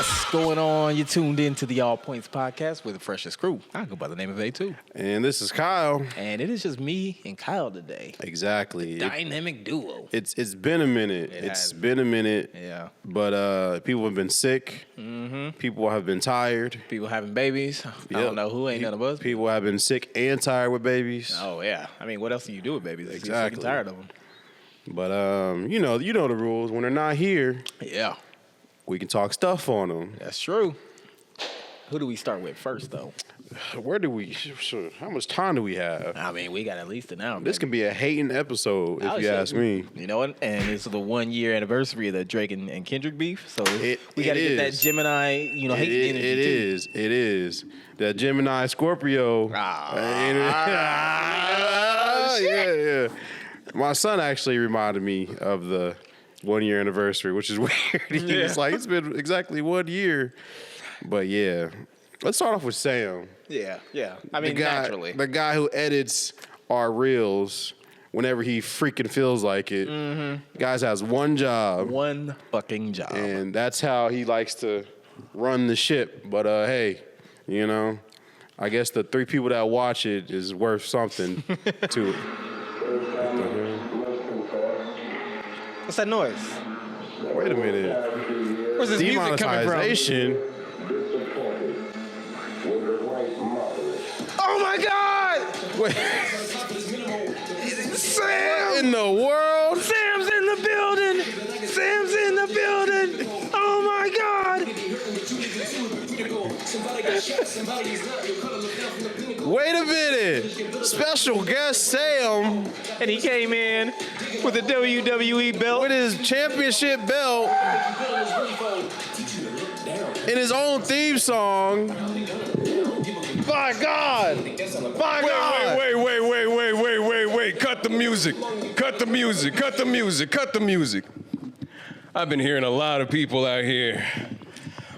What's going on? You tuned in to the All Points podcast with the freshest crew. I go by the name of A2. And this is Kyle. And it is just me and Kyle today. Exactly. Dynamic duo. It's been a minute. It's been a minute. Yeah. But people have been sick. Mm-hmm. People have been tired. People having babies. I don't know who, ain't none of us. People have been sick and tired with babies. Oh, yeah. I mean, what else do you do with babies? Exactly. You're sick and tired of them. But, you know the rules. When they're not here, Yeah. we can talk stuff on them. That's true. Who do we start with first, though? Where do we, how much time do we have? I mean, we got at least an hour. This can be a hating episode, if you ask me. You know what? And it's the 1 year anniversary of the Drake and Kendrick beef. So we got to get that Gemini, hate energy. It is. That Gemini Scorpio. Yeah. My son actually reminded me of the 1 year anniversary, which is weird. He was like, it's been exactly 1 year. But yeah. Let's start off with Sam. Yeah. I mean, naturally. The guy who edits our reels whenever he freaking feels like it. Mm-hmm. Guys has one job. One fucking job. And that's how he likes to run the ship. But hey, I guess the 3 people that watch it is worth something to it. What's that noise? Wait a minute. Where's this music coming from? Demonetization. Oh my God! Wait. Sam! What in the world? Sam's in the building! Sam's in the building! Oh my God! Wait a minute. Special guest Sam. And he came in with a WWE belt. With his championship belt. In his own theme song. My God! My God! Wait. Cut the music. I've been hearing a lot of people out here.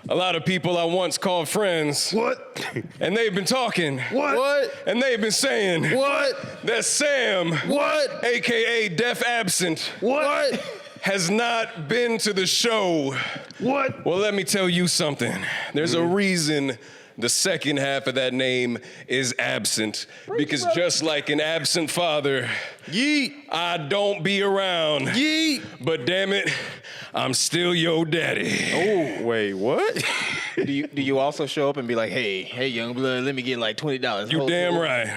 A lot of people I once called friends. What? And they've been talking. What? And they've been saying. What? That Sam. What? AKA Deaf Absent. What? Has not been to the show. What? Well, let me tell you something. There's a reason the second half of that name is absent. Because just like an absent father, Yeet. I don't be around. Yeet. But damn it, I'm still your daddy. Oh, wait, what? Do you also show up and be like, hey, young blood, let me get like $20? You damn right.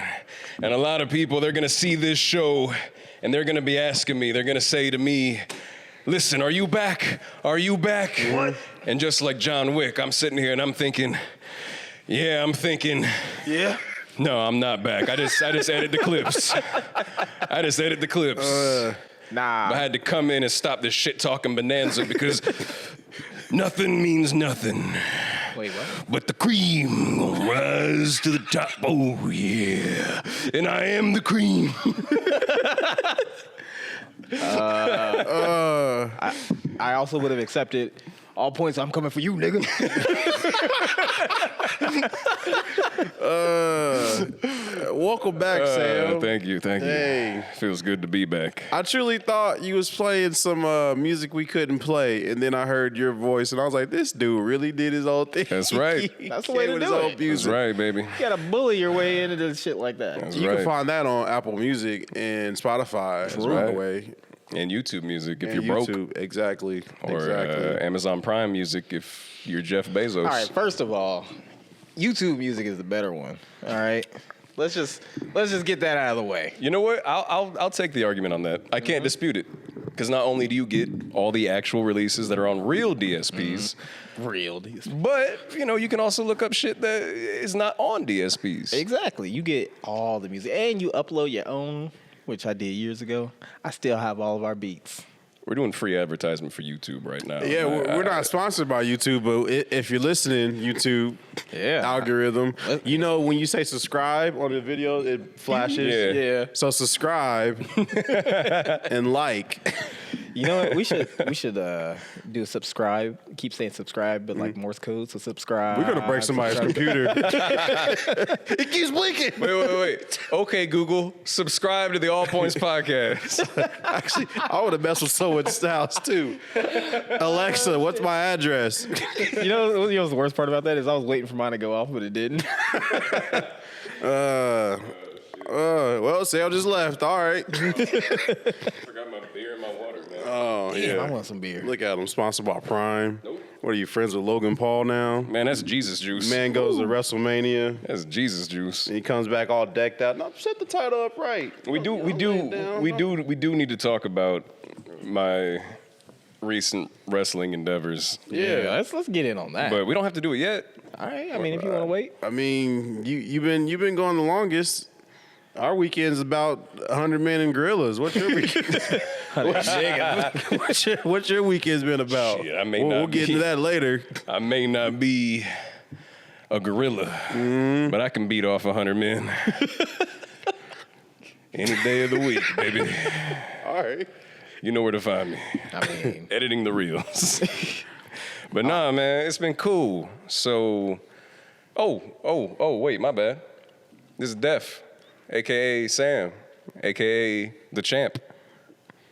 And a lot of people, they're gonna see this show and they're gonna be asking me, they're gonna say to me, listen, are you back? Are you back? What? And just like John Wick, I'm sitting here and I'm thinking, yeah. No, I'm not back. I just edited the clips. Nah. I had to come in and stop this shit talking bonanza because nothing means nothing. Wait, what? But the cream gonna rise to the top. Oh yeah, and I am the cream. I also would have accepted all points. I'm coming for you, nigga. Welcome back, Sam. Thank you. Hey. Feels good to be back. I truly thought you was playing some music we couldn't play, and then I heard your voice, and I was like, this dude really did his own thing. That's right. That's the way to with do his own it. music. That's right, baby. You gotta bully your way into shit like that. That's You right. can find that on Apple Music and Spotify, by right. the way. And YouTube music if And you're broke. YouTube. Exactly. Or Amazon Prime music if you're Jeff Bezos. All right, first of all, YouTube music is the better one. All right, let's just get that out of the way. You know what? I'll take the argument on that. I can't dispute it. Because not only do you get all the actual releases that are on real DSPs, Real. but you can also look up shit that is not on DSPs. Exactly. You get all the music, and you upload your own, which I did years ago. I still have all of our beats. We're doing free advertisement for YouTube right now. Yeah, we're not sponsored by YouTube, but if you're listening, YouTube algorithm, when you say subscribe on the video, it flashes. Yeah. So subscribe and like. You know what? We should do subscribe. Keep saying subscribe, but like Morse code. So subscribe. We're gonna break somebody's computer. It keeps blinking. Wait. Okay, Google, subscribe to the All Points podcast. Actually, I would have messed with someone's house too. Alexa, what's my address? You know what's the worst part about that is I was waiting for mine to go off, but it didn't. Well, Sale just left. All right. Forgot my beer and my water, man. Oh, Damn, yeah. I want some beer. Look at him, sponsored by Prime. Nope. What are you, friends with Logan Paul now? Man, that's Jesus juice. Man goes to WrestleMania. That's Jesus juice. And he comes back all decked out. No, set the title up right. We do need to talk about my recent wrestling endeavors. Yeah, let's get in on that. But we don't have to do it yet. All right. I mean, if you want to wait. I mean, you've been going the longest. Our weekend's about 100 men and gorillas. What's your weekend? what's your weekend's been about? Shit, I may we'll not get be- into that later. I may not be a gorilla, but I can beat off 100 men. Any day of the week, baby. All right. You know where to find me. I mean, Editing the reels. But nah, man, it's been cool. So, wait, my bad. This is Def, a.k.a. Sam, a.k.a. the champ.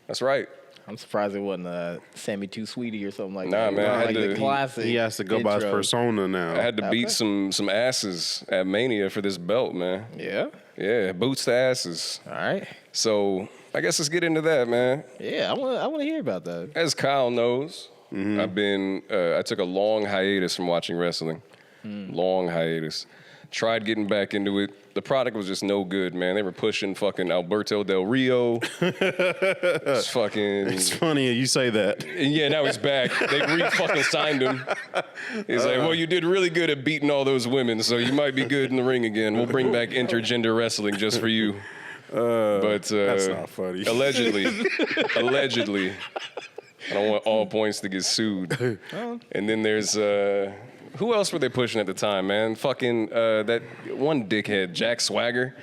That's right. I'm surprised it wasn't Sammy Too Sweetie or something like Nah, that. man, I had Like to- the classic. He has to go by his intro. persona now. I had to beat some asses at Mania for this belt, man. Yeah. Yeah, boots to asses. All right. So I guess let's get into that, man. Yeah, I want to hear about that. As Kyle knows, I took a long hiatus from watching wrestling. Long hiatus. Tried getting back into it. The product was just no good, man. They were pushing fucking Alberto Del Rio. It's fucking. It's funny you say that. And yeah, now he's back. They fucking signed him. He's like, well, you did really good at beating all those women, so you might be good in the ring again. We'll bring back intergender wrestling just for you. But That's not funny. allegedly, I don't want All Points to get sued. And then there's who else were they pushing at the time, man? Fucking that one dickhead, Jack Swagger.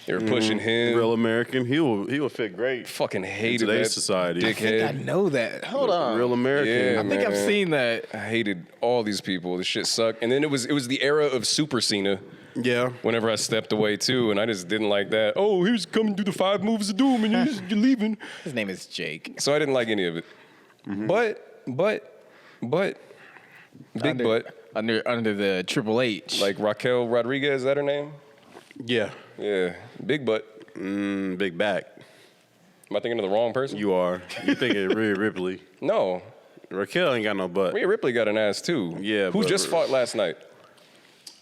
They were pushing him. Real American. He will fit great. Fucking hated today's that society. I dickhead. know that. Hold on. Real American. Yeah, I think I've man. seen that. I hated all these people. This shit sucked. And then it was the era of Super Cena. Yeah. Whenever I stepped away too, and I just didn't like that. Oh, here's coming through the 5 moves of doom, and you're leaving. His name is Jake. So I didn't like any of it. But big butt, Under the Triple H. like Raquel Rodriguez, is that her name? Yeah. Yeah, big butt. Big back. Am I thinking of the wrong person? You are. You thinking Rhea Ripley. No, Raquel ain't got no butt. Rhea Ripley got an ass too. Yeah, who but- just fought last night?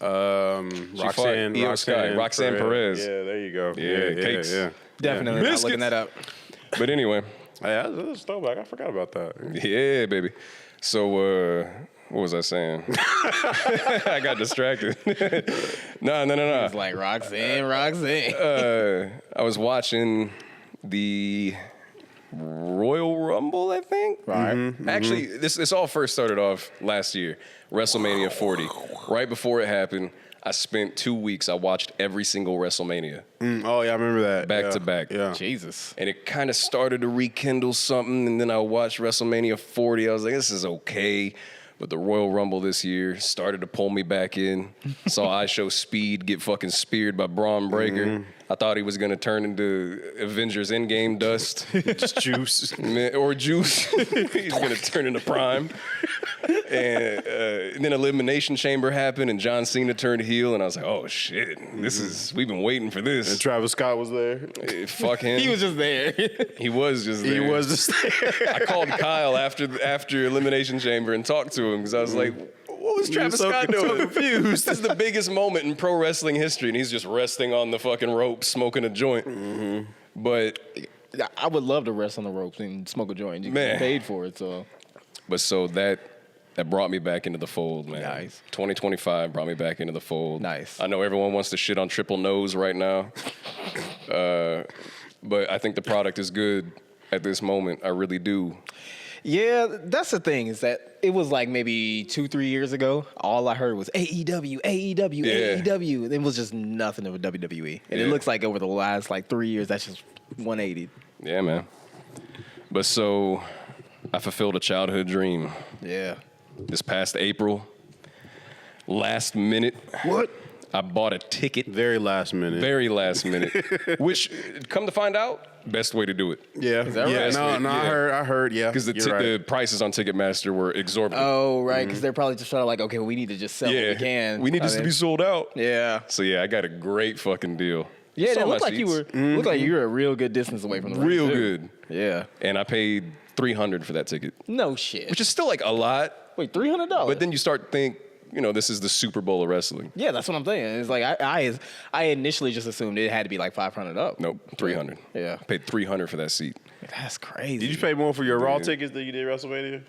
Roxanne Io Sky, Roxanne Perez. Yeah, there you go. Yeah, cakes. Yeah. Definitely not Biscuits. looking that up. But anyway, Hey, that's a throwback. I forgot about that. yeah, baby. So what was I saying? I got distracted. No. It's like Roxanne. I was watching the Royal Rumble, I think. Right. Actually, this all first started off last year, WrestleMania 40. Right before it happened, I spent 2 weeks. I watched every single WrestleMania Oh, yeah, I remember that. back Yeah. to back. Yeah. Jesus. And it kind of started to rekindle something. And then I watched WrestleMania 40. I was like, this is okay. But the Royal Rumble this year started to pull me back in. Saw I Show Speed get fucking speared by Braun Breaker. I thought he was going to turn into Avengers Endgame dust. Just juice. Man, or Juice. He's going to turn into Prime. And then Elimination Chamber happened and John Cena turned heel. And I was like, oh, shit. We've been waiting for this. And Travis Scott was there. Fuck him. He was just there. He was just there. He was just there. I called Kyle after Elimination Chamber and talked to him because I was like, what was Travis so Scott doing? confused. This is the biggest moment in pro wrestling history, and he's just resting on the fucking rope, smoking a joint. But I would love to rest on the ropes and smoke a joint. You Man. get paid for it, so. so that brought me back into the fold, man. Nice. 2025 brought me back into the fold. Nice. I know everyone wants to shit on Triple Nose right now, but I think the product is good at this moment. I really do. Yeah, that's the thing is that it was like maybe 2-3 years ago. All I heard was AEW, AEW, Yeah. AEW. It was just nothing of a WWE. And it Yeah. looks like over the last like 3 years, that's just 180. Yeah, man. But so I fulfilled a childhood dream Yeah. this past April. Last minute. What? I bought a ticket. Very last minute. Very last minute. Which, come to find out, best way to do it. Yeah. that yeah. right? No, Yeah. I heard. Yeah. Because the prices on Ticketmaster were exorbitant. Oh, right, because they're probably just trying to like, okay, we need to just sell what we can. We need I this to mean, be sold out. Yeah. So yeah, I got a great fucking deal. Yeah, Saw it my looked like you seats. were looked like you were a real good distance away from the ring, real too. good. Yeah. And I paid $300 for that ticket, No shit. which is still like a lot. Wait, $300? But then you start to think, this is the Super Bowl of wrestling. yeah, that's what I'm saying. It's like I initially just assumed it had to be like 500 up. Nope, 300. Yeah. I paid $300 for that seat. That's crazy. Did you pay more for your Raw Dude. tickets than you did WrestleMania?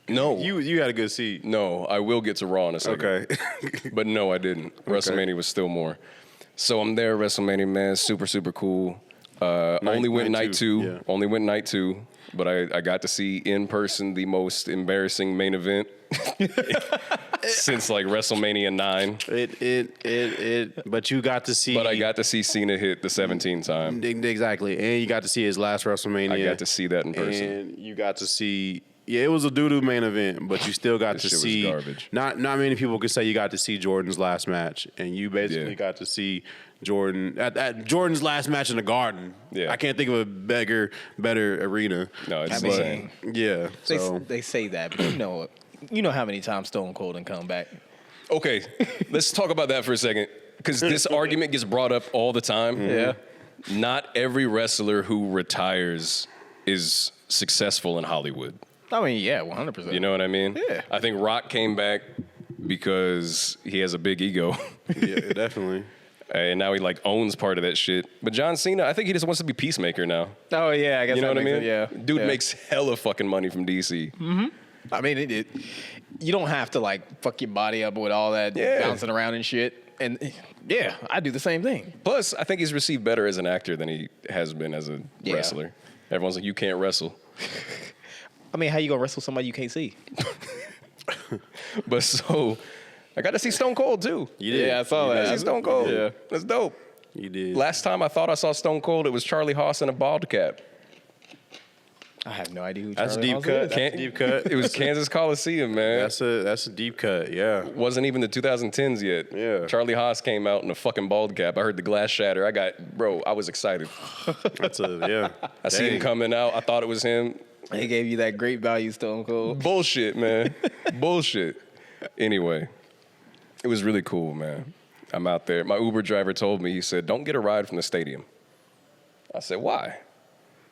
No, You had a good seat. no, I will get to Raw in a second. Okay. But no, I didn't. WrestleMania was still more. So I'm there, WrestleMania, man. Super, super cool. Only went night night two, two. yeah. Only went night two. But I got to see in person the most embarrassing main event since like WrestleMania 9. But you got to see. But I got to see Cena hit the 17th time. Exactly, and you got to see his last WrestleMania. I got to see that in person. and you got to see. Yeah, it was a doo-doo main event, but you still got to shit was see. garbage. Not many people could say you got to see Jordan's last match, and you basically Yeah. got to see Jordan at Jordan's last match in the Garden. Yeah. I can't think of a better arena. No, it's I mean, insane. Yeah, so they say that, but you know how many times Stone Cold and come back. Okay, let's talk about that for a second. Because this argument gets brought up all the time. Yeah. Not every wrestler who retires is successful in Hollywood. I mean, yeah, 100%. You know what I mean? Yeah. I think Rock came back because he has a big ego. yeah, definitely. And now he like owns part of that shit. But John Cena, I think he just wants to be Peacemaker now. Oh yeah, I guess You know that what I makes mean? sense, Yeah, Dude yeah. makes hella fucking money from DC. I mean, you don't have to like fuck your body up with all that Yeah. bouncing around and shit. And yeah, I do the same thing. Plus, I think he's received better as an actor than he has been as a Yeah. wrestler. Everyone's like, you can't wrestle. I mean, how you gonna wrestle somebody you can't see? But so, I got to see Stone Cold too. You did. Yeah, I saw I that. see Stone Cold. Yeah. That's dope. You did. Last time I thought I saw Stone Cold, it was Charlie Haas in a bald cap. I have no idea who That's a Charlie deep Haas cut. is. That's a deep cut. It was Kansas Coliseum, man. That's a deep cut. Yeah. Wasn't even the 2010s yet. Yeah. Charlie Haas came out in a fucking bald cap. I heard the glass shatter. I was excited. That's a yeah. I see him coming out. I thought it was him. They gave you that great value, Stone Cold. Bullshit, man. Bullshit. Anyway, it was really cool, man. I'm out there. My Uber driver told me, he said, don't get a ride from the stadium. I said, why?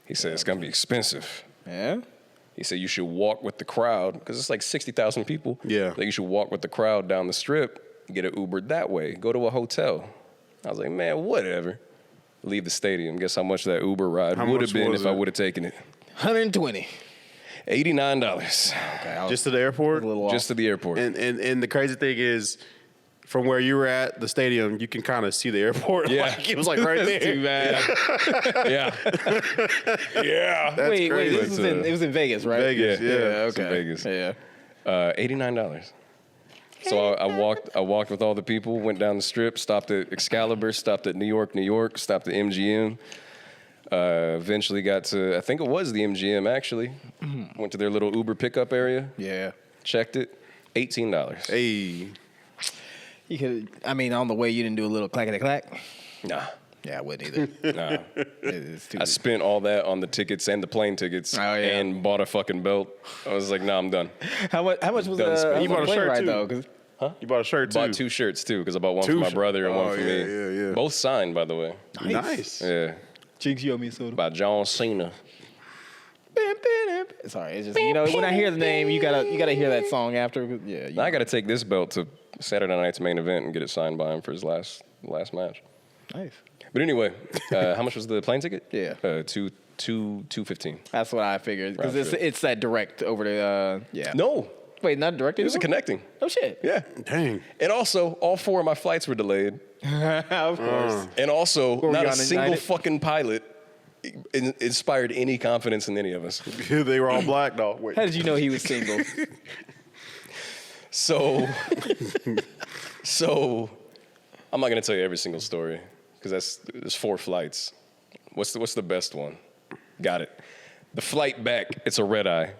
He said, it's going to be expensive. Yeah. He said, you should walk with the crowd, because it's like 60,000 people. Yeah. Like, you should walk with the crowd down the strip, get an Uber that way, go to a hotel. I was like, man, whatever. Leave the stadium. Guess how much that Uber ride How would much have been was if I it? would have taken it? 120. $89 Okay, I was Just to the airport. a little off. just to the airport. And the crazy thing is, from where you were at the stadium, you can kind of see the airport. Yeah. Like, it was like right there. Too bad. Yeah. Yeah. That's wait, crazy. this was it was in Vegas, right? Vegas, yeah. It's in Okay. Vegas. Yeah. $89. So I walked with all the people, went down the strip, stopped at Excalibur, stopped at New York, stopped at MGM. Eventually got to, I think it was the MGM actually. Went to their little Uber pickup area, Yeah. checked it, $18. Hey, You could. I mean, on the way, you didn't do a little clackety clack. Nah, Yeah, I wouldn't either. nah. It's too. I spent all that on the tickets and the plane tickets Oh, yeah. and bought a fucking belt. I was like, nah, I'm done. How much? How much was Done spent. the You bought a plane shirt, ride too. though? 'Cause you bought a shirt too. Bought two shirts too, because I bought one Two for my sh- brother and Oh, one for yeah, me. yeah, yeah. Both signed, by the way. Nice. Yeah, Cheeks, you owe me a soda. by John Cena. Sorry, it's just when I hear the name, you gotta hear that song after. Yeah. Now I got to take this belt to Saturday night's main event and get it signed by him for his last match. Nice. But anyway, how much was the plane ticket? Yeah. $215. That's what I figured because Round trip. it's that direct over to yeah. No, Wait, not direct. it was a anymore? connecting. Oh shit. Yeah, Dang. and also all 4 of my flights were delayed, Of course. and also were not you a on, single United? fucking pilot inspired any confidence in any of us. They were all black, dog. Wait. How did you know he was single? So I'm not gonna tell you every single story because there's 4 flights. What's the best one? Got it. The flight back, it's a red eye.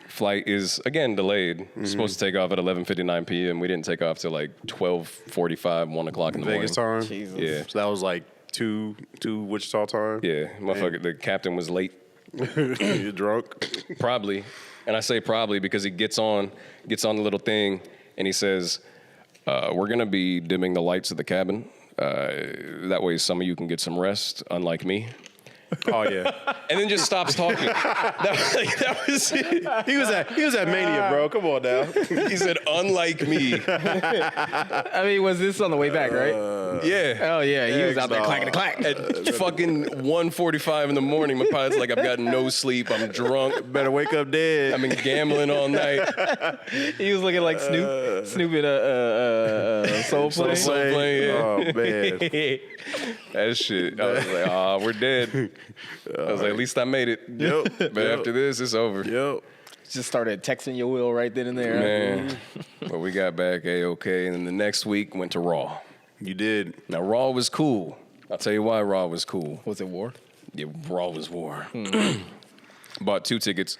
Flight is, again, delayed. Supposed to take off at 11:59 p.m. We didn't take off till like 12:45, 1 o'clock in the Vegas morning. time. Jesus. Yeah. So that was like two Wichita time. Yeah, motherfucker, the captain was late. You're drunk. Probably. And I say probably because he gets on the little thing and he says, we're going to be dimming the lights of the cabin. That way some of you can get some rest, unlike me. Oh yeah. And then just stops talking. that was it. He was at Mania, bro. Come on now. He said, unlike me. I mean, was this on the way back, right? Yeah. Oh, yeah. He was out there dog. clacking the clack. At fucking 1:45 in the morning, my pilot's like, I've got no sleep. I'm drunk. Better wake up dead. I've been gambling all night. He was looking like Snoop in a Soul Plane. Soul Plane, yeah. Oh man. That shit. I was like, oh, we're dead. I was like, at least I made it. Yep. But after this, it's over. Yep. Just started texting your will right then and there. Man. But we got back A-okay. And then the next week went to Raw. You did. Now, Raw was cool. I'll tell you why Raw was cool. Was it war? Yeah, Raw was war. Bought 2 tickets.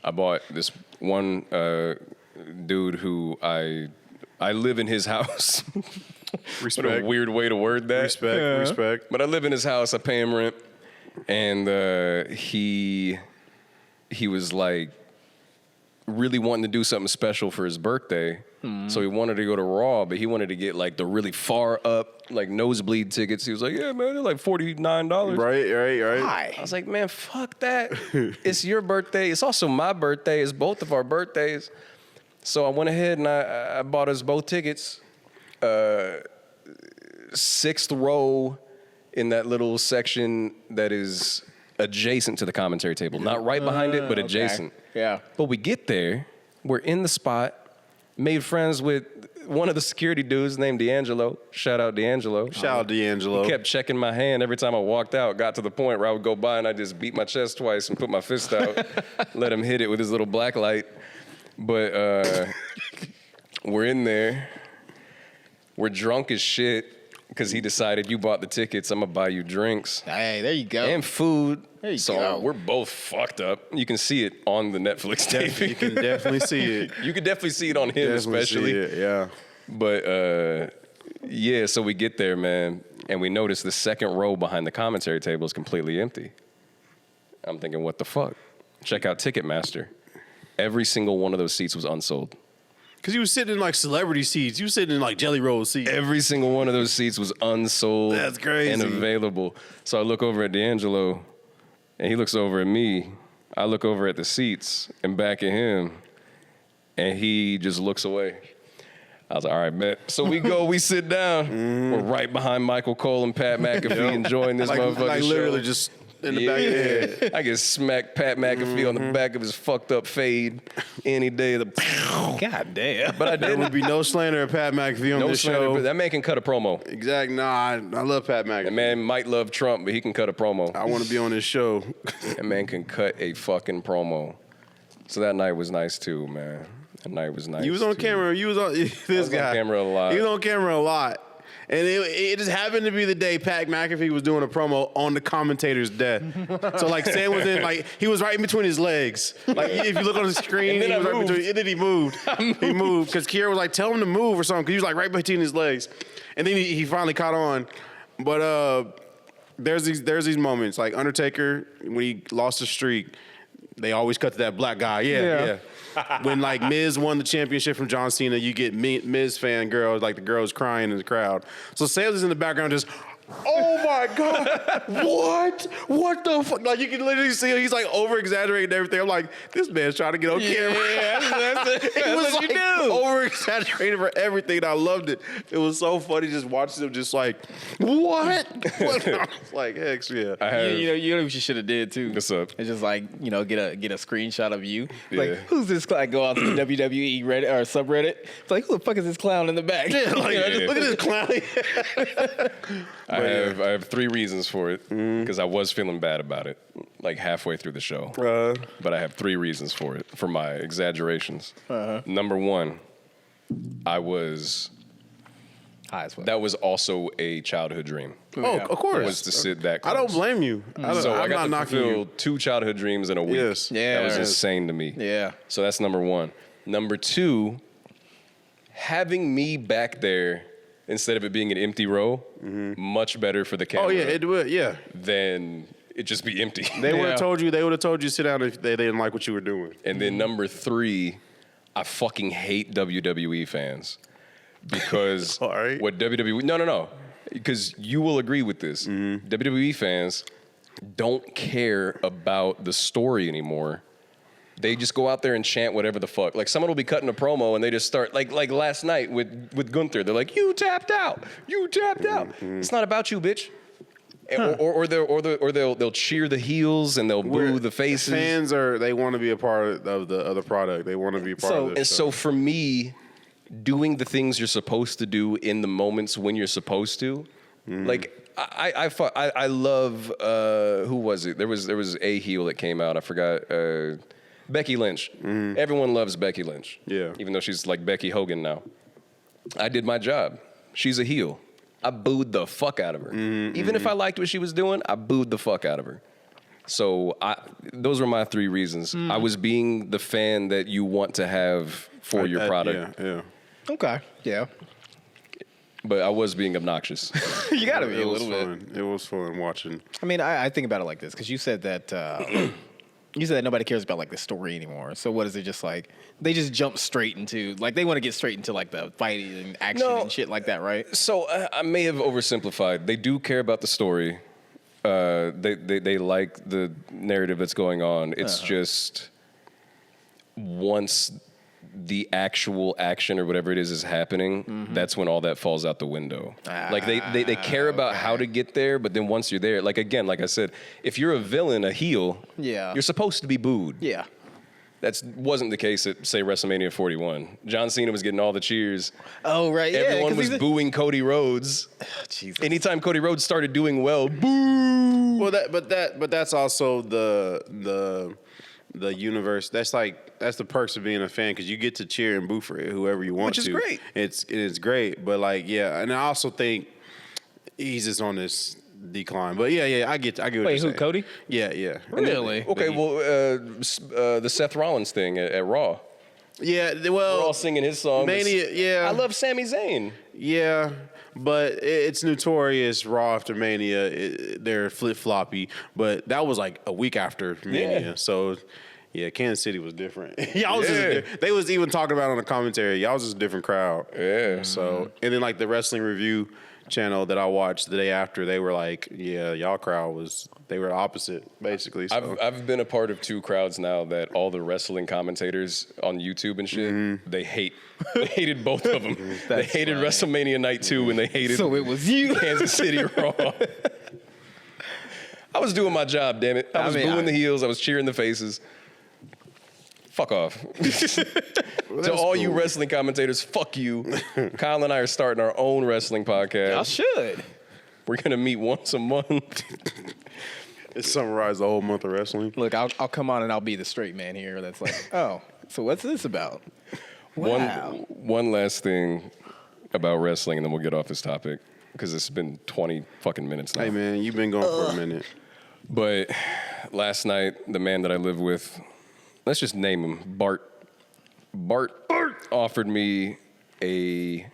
I bought this one dude who I live in his house. Respect. What a weird way to word that. Respect. But I live in his house. I pay him rent. And he was like really wanting to do something special for his birthday. So he wanted to go to Raw, but he wanted to get like the really far up, like nosebleed tickets. He was like, yeah, man, they're like $49. Right. Why? I was like, man, fuck that. It's your birthday. It's also my birthday. It's both of our birthdays. So I went ahead and I bought us both tickets. 6th row in that little section that is adjacent to the commentary table. Not right behind it, but adjacent. Okay. Yeah. But we get there. We're in the spot. Made friends with one of the security dudes named D'Angelo. Shout out D'Angelo. Shout out D'Angelo. Kept checking my hand every time I walked out. Got to the point where I would go by and I just beat my chest twice and put my fist out. Let him hit it with his little black light. But we're in there. We're drunk as shit because he decided you bought the tickets. I'm going to buy you drinks. Hey, there you go. And food. There you so go. we're both fucked up. You can see it on the Netflix taping. You can definitely see it. You can definitely see it on him, Definitely especially. see it, yeah. But yeah, so we get there, man, and we notice the second row behind the commentary table is completely empty. I'm thinking, what the fuck? Check out Ticketmaster. Every single one of those seats was unsold. Because you was sitting in like celebrity seats. You was sitting in like Jelly Roll seats. Every single one of those seats was unsold. That's crazy. And available. So I look over at D'Angelo, and he looks over at me. I look over at the seats and back at him, and he just looks away. I was like, all right, bet. So we go, we sit down. We're right behind Michael Cole and Pat McAfee enjoying this motherfucking like show. literally just in the back of the head. I get smacked Pat McAfee on the back of his fucked up fade any day of the. God damn. But I There didn't. would be no slander of Pat McAfee on No this slander, show. but that man can cut a promo. Exactly. Nah, I love Pat McAfee. That man might love Trump, but he can cut a promo. I want to be on this show. That man can cut a fucking promo. So that night was nice too, man. That night was nice. You was on too. camera. You was on this was on guy. camera a lot. He was on camera a lot. And it just happened to be the day Pat McAfee was doing a promo on the commentator's death. So like Sam was in, like he was right in between his legs. Like if you look on the screen, And then he was I right moved. between. And then he moved. He moved because Kiera was like, "Tell him to move" or something. Because he was like right between his legs. And then he finally caught on. But there's these moments like Undertaker when he lost the streak. They always cut to that black guy. Yeah. When like Miz won the championship from John Cena, you get Miz fan girls, like the girls crying in the crowd. So Sales is in the background just, oh my God, what the fuck? Like you can literally see him, he's like over exaggerating everything. I'm like, this man's trying to get on camera. That's It was what like you do. over exaggerated for everything. And I loved it. It was so funny just watching him just like, what? I was like, heck yeah. I have, You know what you should have did too. What's up? It's just like get a screenshot of you. Like Yeah. who's this? Like go out to the WWE Reddit or subreddit. It's like who the fuck is this clown in the back? Like, Yeah. look at this clown. I have 3 reasons for it because I was feeling bad about it like halfway through the show. But I have 3 reasons for it, for my exaggerations. Number 1, I was High as fuck. That was also a childhood dream. Oh, Yeah. of course. Was to sit that close. I don't blame you. So I I'm got not to knocking fulfill you. 2 childhood dreams in a week. Yes. Yeah. That was Yes. insane to me. Yeah. So that's number 1. Number 2, having me back there instead of it being an empty row, much better for the camera Oh yeah, it would. Yeah, than it just be empty. they would Yeah. have told you. They would have told you to sit down if they didn't like what you were doing. And then number 3, I fucking hate WWE fans because All right. what WWE no, because you will agree with this. WWE fans don't care about the story anymore. They just go out there and chant whatever the fuck. Like someone will be cutting a promo and they just start like last night with Gunther. They're like, "You tapped out. You tapped out." It's not about you, bitch. Or they'll cheer the heels and they'll boo the faces. Fans they want to be a part of the other product. They want to be a part of this. So for me, doing the things you're supposed to do in the moments when you're supposed to, like I love who was it? There was a heel that came out. I forgot. Becky Lynch. Everyone loves Becky Lynch. Yeah. Even though she's like Becky Hogan now. I did my job. She's a heel. I booed the fuck out of her. Even if I liked what she was doing, I booed the fuck out of her. So those were my 3 reasons. I was being the fan that you want to have for your product. Yeah. Okay. Yeah. But I was being obnoxious. You got to be It a was little bit. fun. It was fun watching. I mean, I think about it like this because you said that nobody cares about like the story anymore. So what is it? Just like they just jump straight into like they want to get straight into like the fighting and action No. and shit like that, right? So I may have oversimplified. They do care about the story. They like the narrative that's going on. It's just once the actual action or whatever it is happening, that's when all that falls out the window. Like they care about how to get there, but then once you're there, like again, like I said, if you're a villain, a heel, Yeah. you're supposed to be booed. Yeah. That wasn't the case at, say, WrestleMania 41. John Cena was getting all the cheers. Oh right. Yeah. Everyone 'cause was booing Cody Rhodes. Jesus. Anytime Cody Rhodes started doing well, boo. Well, but that's also the universe. That's the perks of being a fan because you get to cheer and boo for whoever you want Which is to. great. It's great, but like and I also think he's just on this decline. But yeah, I get what you're Wait, who? saying. Cody? Yeah. Really? Okay, well, the Seth Rollins thing at Raw. Yeah, We're well, all singing his song. Mania. Yeah, I love Sami Zayn. Yeah, but it's notorious. Raw after Mania, they're flip floppy. But that was like a week after Mania, Yeah. so yeah, Kansas City was different. Y'all was Yeah. they was even talking about it on the commentary. Y'all was just a different crowd. Yeah. So and then like the wrestling review channel that I watched the day after, they were like, yeah, y'all crowd they were opposite basically. So. I've been a part of 2 crowds now that all the wrestling commentators on YouTube and shit, they hated both of them. They hated funny. WrestleMania Night 2 and they hated So it was you. Kansas City Raw. I was doing my job, damn it. I was booing the heels. I was cheering the faces. Fuck off. To all you wrestling commentators, fuck you. Kyle and I are starting our own wrestling podcast. Y'all should. We're going to meet once a month. It summarized the whole month of wrestling. Look, I'll come on and I'll be the straight man here. That's like, oh, so what's this about? Wow. One last thing about wrestling, and then we'll get off this topic because it's been 20 fucking minutes now. Hey man, you've been going for a minute. But last night, the man that I live with, let's just name him, Bart offered me a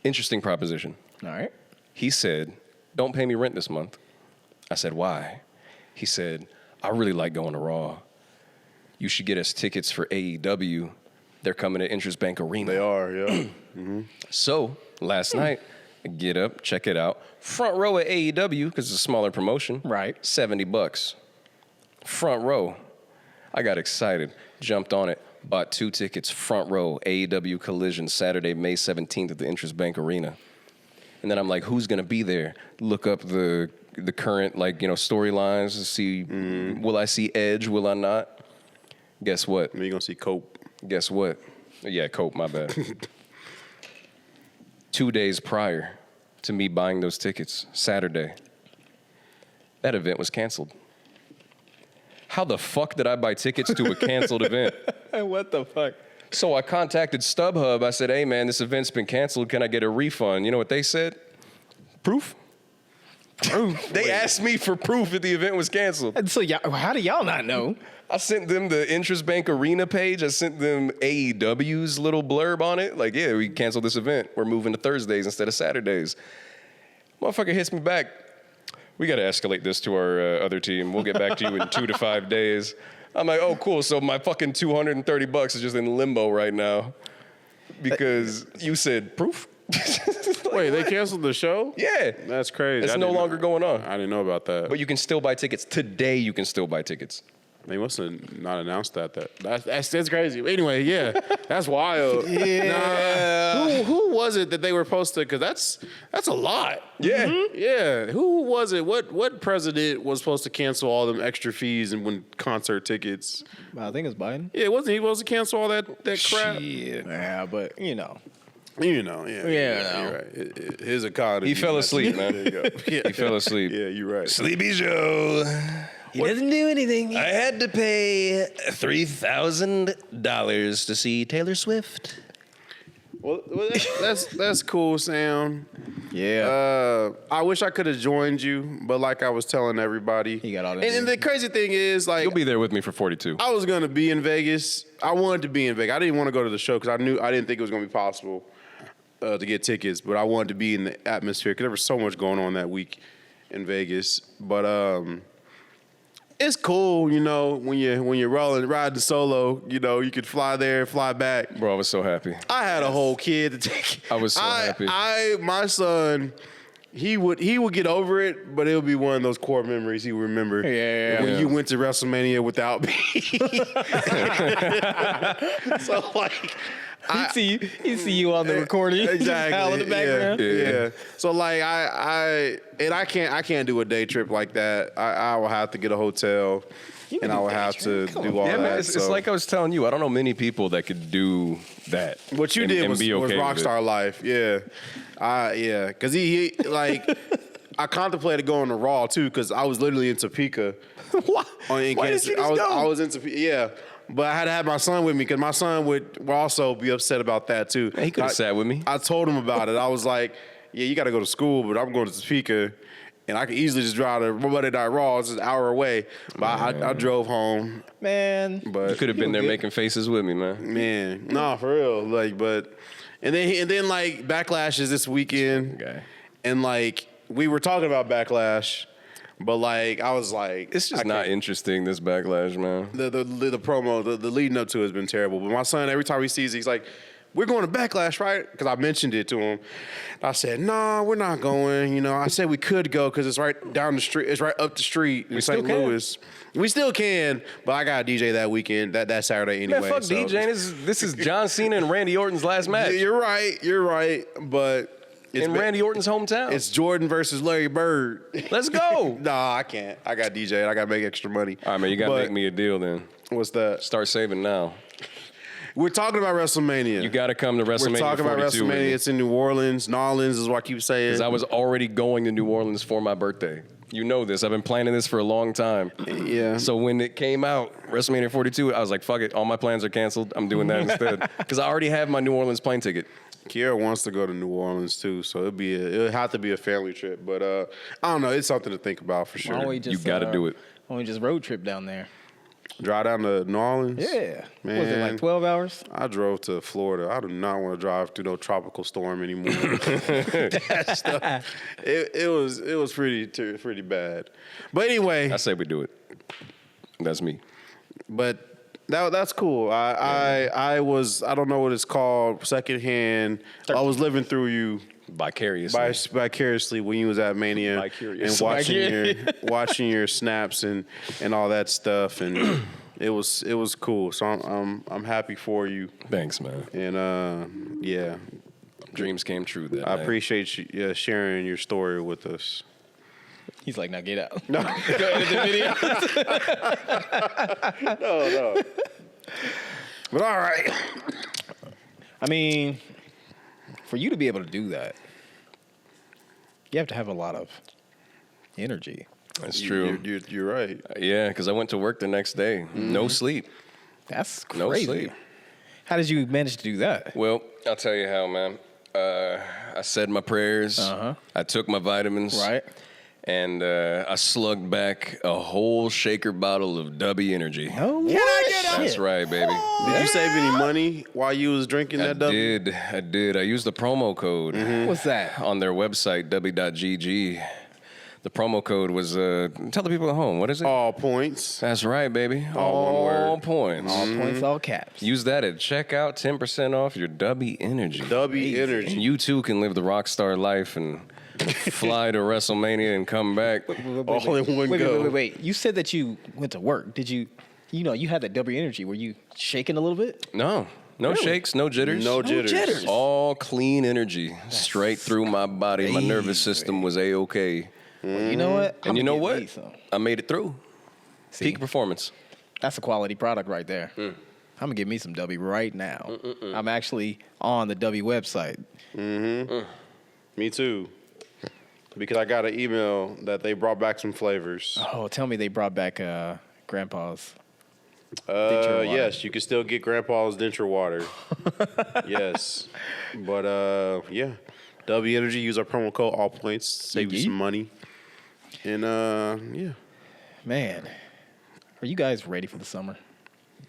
interesting proposition. All right. He said, "Don't pay me rent this month." I said, "Why?" He said, "I really like going to Raw. You should get us tickets for AEW. They're coming to Interest Bank Arena." They are, yeah. So last night, I get up, check it out. Front row at AEW, because it's a smaller promotion. Right. $70. Front row. I got excited, jumped on it, bought 2 tickets, front row, AEW Collision, Saturday, May 17th at the Interest Bank Arena. And then I'm like, who's going to be there? Look up the current, storylines to see, will I see Edge, will I not? Guess what? You're going to see Cope. Guess what? Yeah, Cope, my bad. 2 days prior to me buying those tickets, Saturday, that event was canceled. How the fuck did I buy tickets to a canceled event? What the fuck? So I contacted StubHub. I said, hey, man, this event's been canceled. Can I get a refund? You know what they said? Proof? They asked me for proof that the event was canceled. And so how do y'all not know? I sent them the Interest Bank Arena page. I sent them AEW's little blurb on it. Like, yeah, we canceled this event. We're moving to Thursdays instead of Saturdays. Motherfucker hits me back. We got to escalate this to our other team. We'll get back to you in 2 to 5 days. I'm like, oh, cool. So my fucking $230 is just in limbo right now because you said proof. Wait, they canceled the show? Yeah. That's crazy. It's no longer going on. I didn't know about that. But you can still buy tickets. Today, you can still buy tickets. They must have not announced that. That's crazy. Anyway, yeah, that's wild. Yeah. Who was it that they were supposed to? Because that's a lot. Yeah. Mm-hmm. Yeah. Who was it? What president was supposed to cancel all them extra fees and win concert tickets? I think it's Biden. Yeah, wasn't he supposed to cancel all that crap? Shit. Yeah, but You know, yeah. Yeah, You're right. His economy. He fell asleep, man. There you go. Yeah. He fell asleep. Yeah, you're right. Sleepy Joe. he doesn't do anything. I had to pay $3,000 to see Taylor Swift. Well, that's cool, Sam. Yeah. I wish I could have joined you, but like I was telling everybody, He got all that And the crazy thing is, like, You'll be there with me for 42. I was gonna be in Vegas. I wanted to be in Vegas. I didn't want to go to the show because I didn't think it was gonna be possible to get tickets, but I wanted to be in the atmosphere because there was so much going on that week in Vegas. But it's cool, you know, when you're riding solo, you know, you could fly there, fly back. Bro, I was so happy. I had a whole kid to take. I was so happy. My son, he would get over it, but it'll be one of those core memories he would remember. Yeah. When you went to WrestleMania without me. So like, He see you on the recording. exactly. Howl in the background. Yeah. So like I can't do a day trip like that. I will have to get a hotel. can And I do would day have to trip. Come do all Yeah, that. man, it's so. like I was telling you. I don't know many people that could do that. What you and- did and was be okay with it. rockstar life, yeah, because he like I contemplated going to Raw too because I was literally in Topeka. Why? Why did you just go? I was in Topeka, yeah, but I had to have my son with me because my son would also be upset about that too. He could have sat with me. I told him about it. I was like, yeah, you got to go to school, but I'm going to Topeka. And I could easily just drive to Monday Night Raw. It's just an hour away. But I drove home. Man. But You could have been there making faces with me, man. Man, no, for real. Like, but and then like Backlash is this weekend, Okay. and like we were talking about Backlash, but like I was like, It's just I not can't- interesting, this backlash, man. the promo, the leading up to it has been terrible. But my son, every time he sees it, he's like, we're going to Backlash, right? Because I mentioned it to him. I said, no, we're not going. You know, I said we could go because it's right down the street. It's right up the street in still St. can. Louis. We still can, but I got a DJ that weekend, that Saturday anyway. Man, fuck so. DJing. This is John Cena and Randy Orton's last match You're right. But it's in Randy Orton's hometown. It's Jordan versus Larry Bird. Let's go. Nah, I can't. I got DJ and I got to make extra money. All right, man, you got to But make me a deal then. What's that? Start saving now. We're talking about WrestleMania. You got to come to WrestleMania. We're talking about 42 with WrestleMania. me. It's in New Orleans. Nolans is what I keep saying. Because I was already going to New Orleans for my birthday. You know this. I've been planning this for a long time. Yeah. So when it came out, WrestleMania 42, I was like, fuck it. All my plans are canceled. I'm doing that instead. Because I already have my New Orleans plane ticket. Kiera wants to go to New Orleans too, so it'll have to be a family trip. But I don't know. It's something to think about for sure. Why don't we just, You got to do it. Why don't we just road trip down there? Drive down to New Orleans. Yeah. Man. Was it like 12 hours? I drove to Florida. I do not want to drive through no tropical storm anymore. It was pretty bad. But anyway, I say we do it. That's me. but that's cool. I don't know what it's called, secondhand. I was living through you Vicariously. vicariously when you was at Mania Vicarious. and watching your snaps and all that stuff, and it was cool. So I'm happy for you, Thanks, man. and yeah, Dreams came true that I night. appreciate you sharing your story with us. He's like, now get out. No, Go edit the video. no. But all right. I mean, for you to be able to do that, you have to have a lot of energy. That's true. You're right. Yeah, because I went to work the next day. No sleep. That's No crazy. sleep. How did you manage to do that? Well, I'll tell you how, man. I said my prayers. I took my vitamins. Right. And I slugged back a whole shaker bottle of W Energy. Oh, That's right, baby. Did you save any money while you was drinking that W? I did. I used the promo code What's that? on their website, w.gg. The promo code was, tell the people at home, what is it? All points. That's right, baby. All one All word. points. All points, all caps. Use that at checkout, 10% off your W Energy. W Energy. And you too can live the rock star life and fly to WrestleMania and come back. All in one go. Wait. You said that you went to work. Did you, you had that W Energy. Were you shaking a little bit? No shakes, no jitters. No jitters. All clean energy straight through my body. My nervous system was A-okay. Well, you know what? And you know I'ma get me what? some. I made it through. See, Peak performance. that's a quality product right there. I'm going to get me some W right now. I'm actually on the W website. Me too. Because I got an email that they brought back some flavors. Oh, tell me they brought back Grandpa's. Denture water. Yes, you can still get Grandpa's denture water. Yes. But yeah. W Energy, use our promo code all points, save you some money. And yeah. Man, are you guys ready for the summer?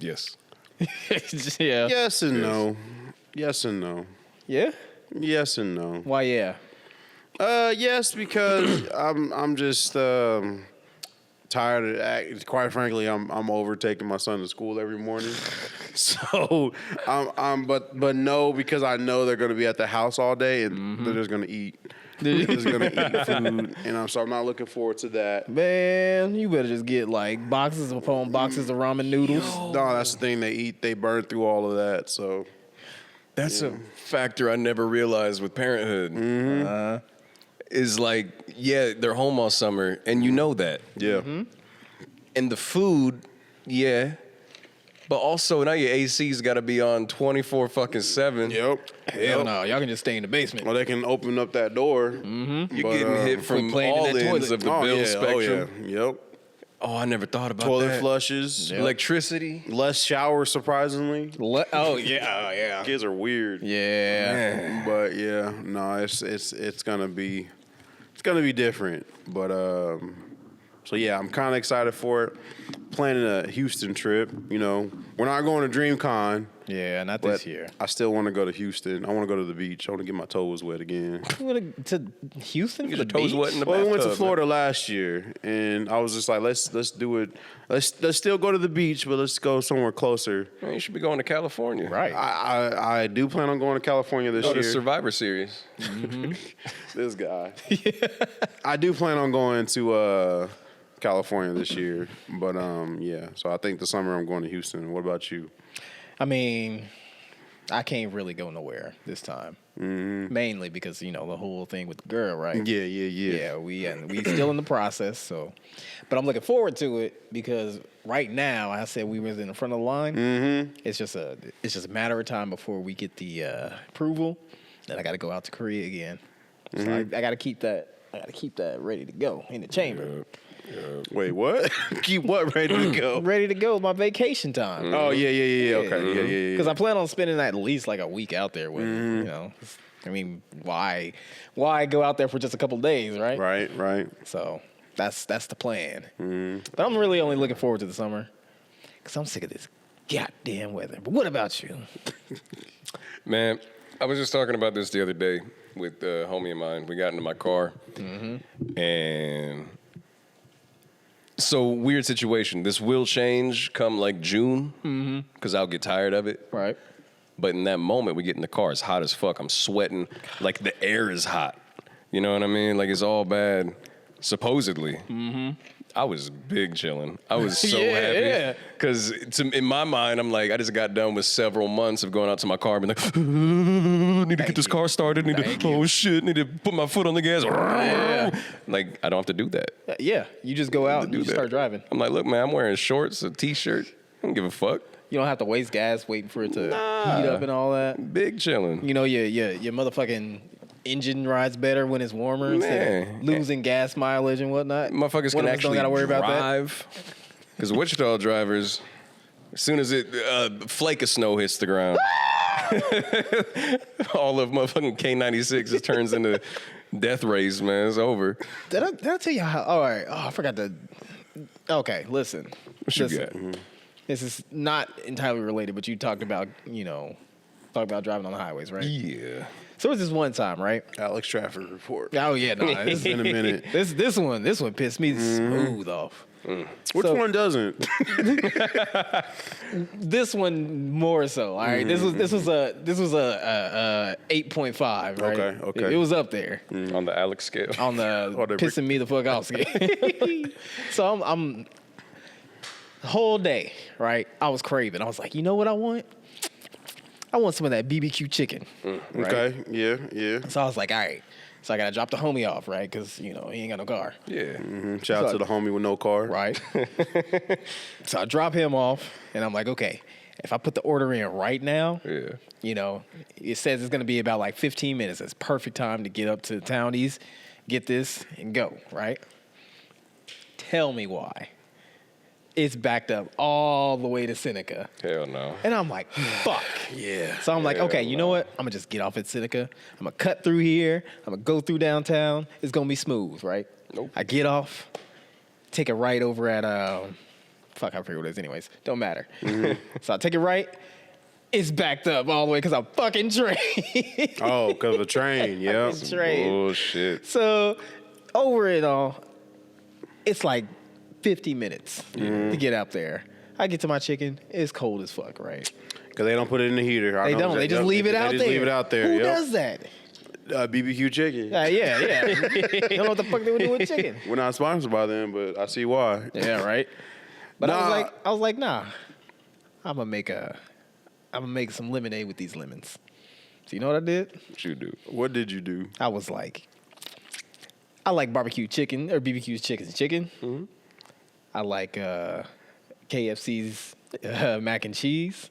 Yes. Yeah. Yes and no. Yes and no. Yeah? Yes and no. Why, yeah? Yes, because I'm just tired of act. Quite frankly, I'm over taking my son to school every morning. So but no, because I know they're gonna be at the house all day and they're just gonna eat. They're just gonna eat food, and so I'm not looking forward to that. Man, you better just get like boxes upon boxes of ramen noodles. No, that's the thing they eat. They burn through all of that. So That's a factor I never realized with parenthood. Is like, yeah, they're home all summer, and you know that. yeah. And the food, yeah. But also now your AC's got to be on 24/7. Yep. Hell no, y'all can just stay in the basement. Well, they can open up that door. You're getting hit from playing in all that ends toilet. of the bill spectrum. Oh, yeah. Yep. Oh, I never thought about Toilet that. flushes. Electricity. Less showers, surprisingly. Oh yeah. Kids are weird. Yeah. Man. But yeah, no, it's gonna be different. But so yeah, I'm kind of excited for it. Planning a Houston trip. You know, we're not going to DreamCon. Yeah, not But this year. I still want to go to Houston. I want to go to the beach. I want to get my toes wet again. You went to Houston for Get the your toes beach? wet in the Well, we went to bathtub, Florida last year, and I was just like, let's do it. Let's still go to the beach, but let's go somewhere closer. Man, you should be going to California. Right. I do plan on going to California this Go to year. Survivor Series. This guy. I do plan on going to California this year, but yeah. So I think the summer I'm going to Houston. What about you? I mean, I can't really go nowhere this time. Mainly because, the whole thing with the girl, right? Yeah. Yeah, we still in the process, so. But I'm looking forward to it because right now, I said we was in the front of the line. It's just a matter of time before we get the approval. Then I got to go out to Korea again. So I got to keep that. I got to keep that ready to go in the chamber. Wait, what? Keep what ready to go? Ready to go. My vacation time. Oh yeah. Okay, yeah. Because I plan on spending at least like a week out there with I mean, why go out there for just a couple of days, right? Right. So that's the plan. But I'm really only looking forward to the summer because I'm sick of this goddamn weather. But what about you? Man, I was just talking about this the other day with a homie of mine. We got into my car, and so weird situation. This will change come like June because I'll get tired of it. Right. But in that moment, we get in the car. It's hot as fuck. I'm sweating. Like the air is hot. You know what I mean? Like it's all bad. Supposedly. I was big chilling. I was so happy. Yeah. Because in my mind, I'm like, I just got done with several months of going out to my car and being like, need to get this car started. Need to put my foot on the gas. Like, I don't have to do that. Yeah. You just go out and you start driving. I'm like, look, man, I'm wearing shorts, a t-shirt. I don't give a fuck. You don't have to waste gas waiting for it to heat up and all that. Big chilling. Your motherfucking engine rides better when it's warmer instead of losing gas mileage and whatnot. Motherfuckers One can of us don't actually gotta worry about that. drive. Because Wichita drivers, As soon as flake of snow hits the ground, all of motherfucking K96 just turns into death rays, man. It's over. Did I tell you how? All right. Oh, I forgot to. Okay, listen. What you Listen. got? This is not entirely related, but you talked about, driving on the highways, right? Yeah. So it was this one time, right? Alex traffic report. Oh yeah, no, It's been a minute. this one pissed me smooth off. Which one doesn't? This one more so. All right, this was a 8.5. Right? Okay. It was up there On the Alex scale. on the pissing me the fuck off scale. So I'm the whole day, right? I was craving. I was like, you know what I want? I want some of that BBQ chicken. Right? Okay. Yeah. So I was like, all right. So I gotta drop the homie off, right? Because he ain't got no car. Yeah. Shout out to the homie with no car. Right. So I drop him off, and I'm like, okay, if I put the order in right now, Yeah. it says it's gonna be about like 15 minutes. It's perfect time to get up to the townies, get this, and go, right? Tell me why. It's backed up all the way to Seneca. Hell no. And I'm like, fuck. Yeah. So I'm like, okay, you know what? I'm going to just get off at Seneca. I'm going to cut through here. I'm going to go through downtown. It's going to be smooth, right? Nope. I get off, take a right over at, I forget what it is anyways. Don't matter. So I take a right. It's backed up all the way because I'm fucking train. Oh, because of the train. Yeah. Train. Bullshit. So over it all, it's like 50 minutes to get out there. I get to my chicken. It's cold as fuck, right? Because they don't put it in the heater. They don't. They just leave it out there. They just leave it out there. Who does that? BBQ chicken. Yeah. They don't know what the fuck they would do with chicken. We're not sponsored by them, but I see why. Yeah, right. But Nah. I was like, nah. I'm gonna make some lemonade with these lemons. So you know what I did? What you do? What did you do? I was like, I like barbecue chicken or BBQ's chicken. Mm-hmm. I like KFC's mac and cheese.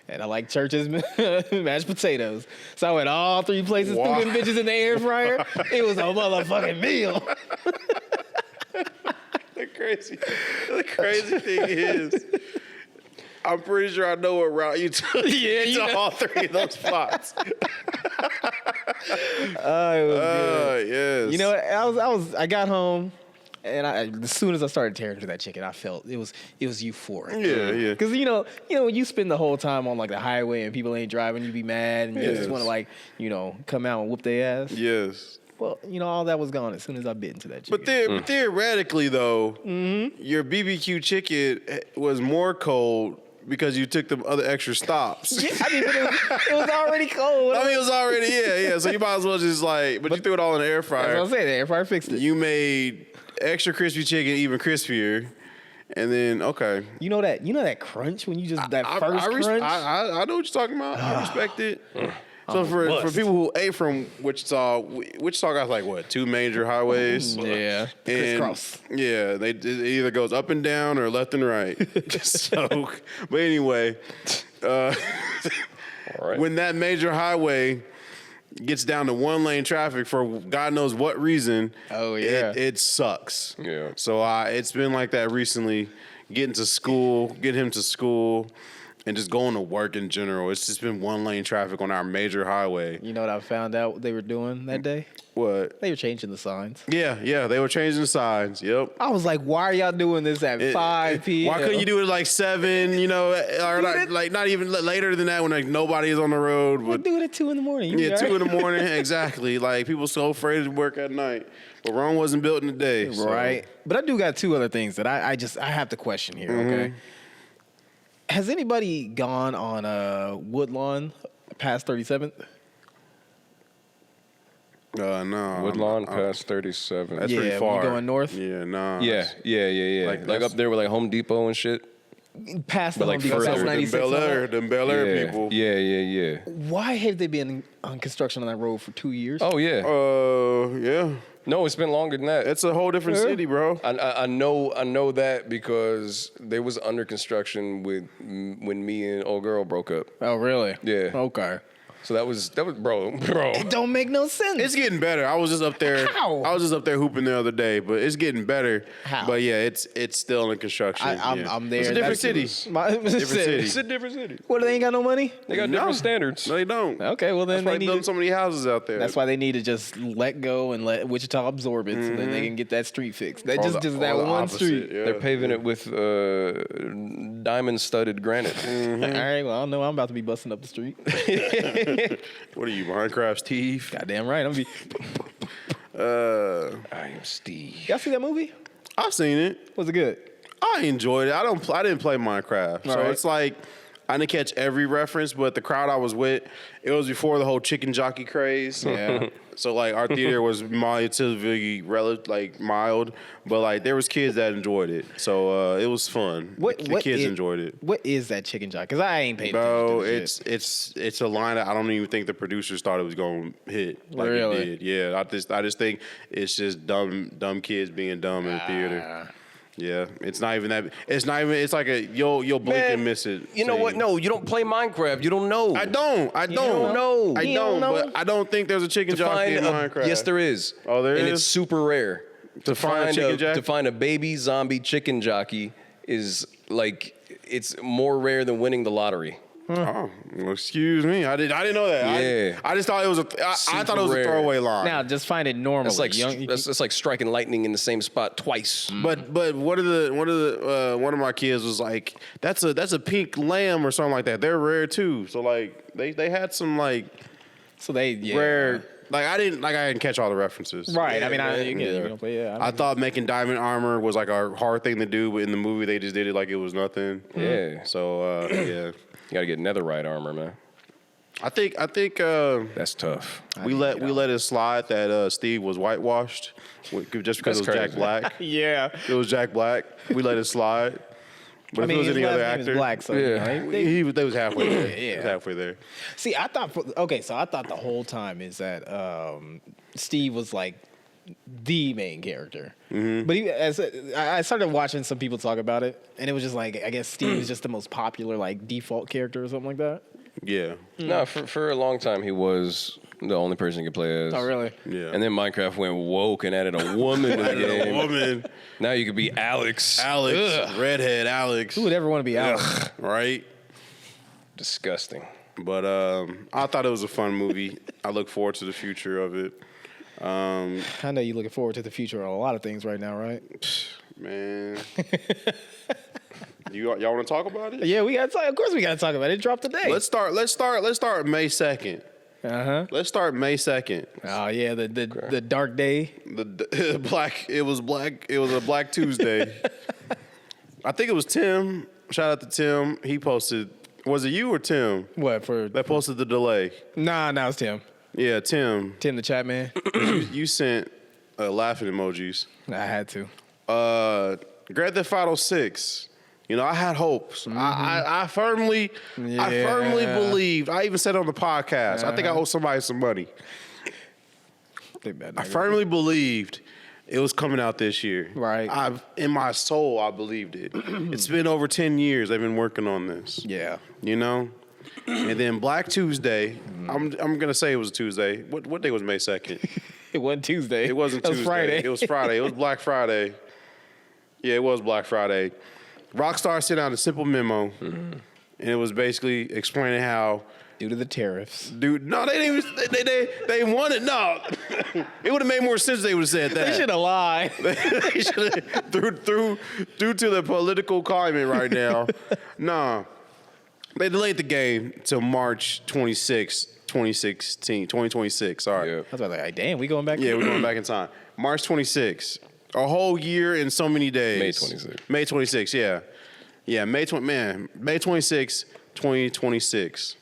And I like Church's mashed potatoes. So I went all three places, Wow. threw them bitches in the air fryer. It was a motherfucking meal. The crazy thing is, I'm pretty sure I know what route you took. Yeah, you to know. all three of those spots. It was good. Yes. You know what? I got home, and as soon as I started tearing through that chicken, I felt it was euphoric. Yeah. Because when you spend the whole time on like the highway and people ain't driving, you be mad and you just want to come out and whoop their ass. Yes. Well, all that was gone as soon as I bit into that chicken. But theoretically, though, your BBQ chicken was more cold because you took the other extra stops. Yeah, but it was already cold. I mean, it was already, yeah. So you might as well just but you threw it all in the air That's fryer. what I'm saying. The air fryer fixed it. You made extra crispy chicken even crispier. And then, okay. You know that crunch when you just first crunch? I know what you're talking about. I respect it. So for people who ate from Wichita got like what, 2 major highways? Yeah. And Crisscross. yeah, it either goes up and down or left and right. So, but anyway, All right. when that major highway gets down to 1-lane traffic for God knows what reason, Oh, yeah. it sucks. Yeah. So it's been like that recently. Get him to school, and just going to work in general. It's just been 1-lane traffic on our major highway. You know what I found out they were doing that day? What? They were changing the signs. Yeah, they were changing the signs. Yep. I was like, why are y'all doing this at 5 p.m.? Why couldn't you do it like 7, or not even later than that when like nobody is on the road? We'll But do it at 2 in the morning. yeah, 2 in the morning, exactly. Like people so afraid to work at night. But Rome wasn't built in a day. So. Right. But I do got 2 other things that I have to question here, okay? Has anybody gone on Woodlawn past 37th? No. Woodlawn past 37. That's Yeah, pretty when far. you going north? Yeah, nah. Yeah. Like up there with like Home Depot and shit. Past the But, Home like, Depot, further past than 96. Them Bel Air Yeah. people. Yeah. Why have they been on construction on that road for 2 years? Oh yeah. Yeah. No, it's been longer than that. It's a whole different city, bro. I know that because they was under construction when me and old girl broke up. Oh, really? Yeah. Okay. So that was bro. It don't make no sense. It's getting better. I was just up there. How? I was just up there hooping the other day, but it's getting better. How? But yeah, it's still in construction. I'm there. It's a different That's- city. Different city. It's a different city. What, they ain't got no money? They got No. different standards. No, they don't. Okay, well then That's why they they need build so many houses out there. That's why they need to just let go and let Wichita absorb it, so that they can get that street fixed. That Or just the- that or the one opposite, street. yeah. They're paving it with diamond-studded granite. All right, well I know I'm about to be busting up the street. What are you, Minecraft's teeth? Goddamn right, I'm be. I am Steve. Y'all see that movie? I've seen it. Was it good? I enjoyed it. I didn't play Minecraft, so right. it's like I didn't catch every reference, but the crowd I was with, it was before the whole chicken jockey craze. Yeah. So like our theater was relatively mild, but like there was kids that enjoyed it, so it was fun. The kids enjoyed it. What is that chicken jockey? Because I ain't paid Bro, attention to this shit. it's a line that I don't even think the producers thought it was gonna hit like Really? it did. Yeah, I just think it's just dumb kids being dumb in the theater. Yeah, it's not even that. It's not even. It's like a you'll blink Man, and miss it. You know what? scene. No, you don't play Minecraft. You don't know. I don't. don't know. I You don't. don't know? But I don't think there's a chicken jockey in Minecraft. Yes, there is. Oh, there and is? it's super rare. To find a chicken jockey? To find a baby zombie chicken jockey is like it's more rare than winning the lottery. Oh, well, excuse me. I didn't know that. Yeah. I just thought it was I thought it was Super a rare. throwaway line. Now just find it normal. That's like that's like striking lightning in the same spot twice. But one of my kids was like, that's a pink lamb or something like that. They're rare too. So like they had some like so they rare. Like I didn't catch all the references. Right. I mean, man. you don't play. Yeah. I thought making diamond armor was like a hard thing to do, but in the movie they just did it like it was nothing. Yeah. So yeah, You got to get netherite armor, man. I think That's tough. we let it slide that Steve was whitewashed just because That's it was Jack crazy. Black. yeah. It was Jack Black. We let it slide. But if it was his any last other name is actor, Black, so Yeah. you know, they was halfway there. Yeah. He was halfway there. See, I thought the whole time is that Steve was like the main character. Mm-hmm. But I started watching some people talk about it, and it was just like I guess Steve is just the most popular like default character or something like that. Yeah. No, for a long time he was the only person he could play as. Oh, really? Yeah. And then Minecraft went woke and added a woman to the game. Woman, Now you could be Alex. Alex, redhead Alex, Who would ever want to be Alex? right? Disgusting. But I thought it was a fun movie. I look forward to the future of it. I know you're looking forward to the future on a lot of things right now, right? Man, y'all want to talk about it? Yeah, we got to talk. Of course, we got to talk about it. It dropped today. Let's start May 2nd. Let's start May 2nd. Oh yeah, the dark day. The black. It was a Black Tuesday. I think it was Tim. Shout out to Tim. He posted. Was it you or Tim What for? that posted the delay? Nah, it's Tim. Yeah, Tim. Tim the chat man. You sent laughing emojis. I had to. Grand Theft Auto 6. You know, I had hopes. I firmly believed. I even said on the podcast. I think I owe somebody some money. I firmly believed it was coming out this year. Right. In my soul, I believed it. It's been over 10 years they've been working on this. Yeah. You know? And then Black Tuesday, I'm gonna say it was a Tuesday. What day was May 2nd? It wasn't Tuesday. It wasn't It was Tuesday. Friday. It was Friday. It was Black Friday. Yeah, it was Black Friday. Rockstar sent out a simple memo, and it was basically explaining how. Due to the tariffs. Dude, no, they didn't. They wanted no. It would have made more sense if they would have said that. They should have lied. They should have due to the political climate right now. Nah, they delayed the game till March 26, 2026. Sorry. Yeah. I was like, damn, we going back? Yeah, we're going back in time. March 26. A whole year and so many days. May 26. May 26, yeah. Yeah, May 26, 2026.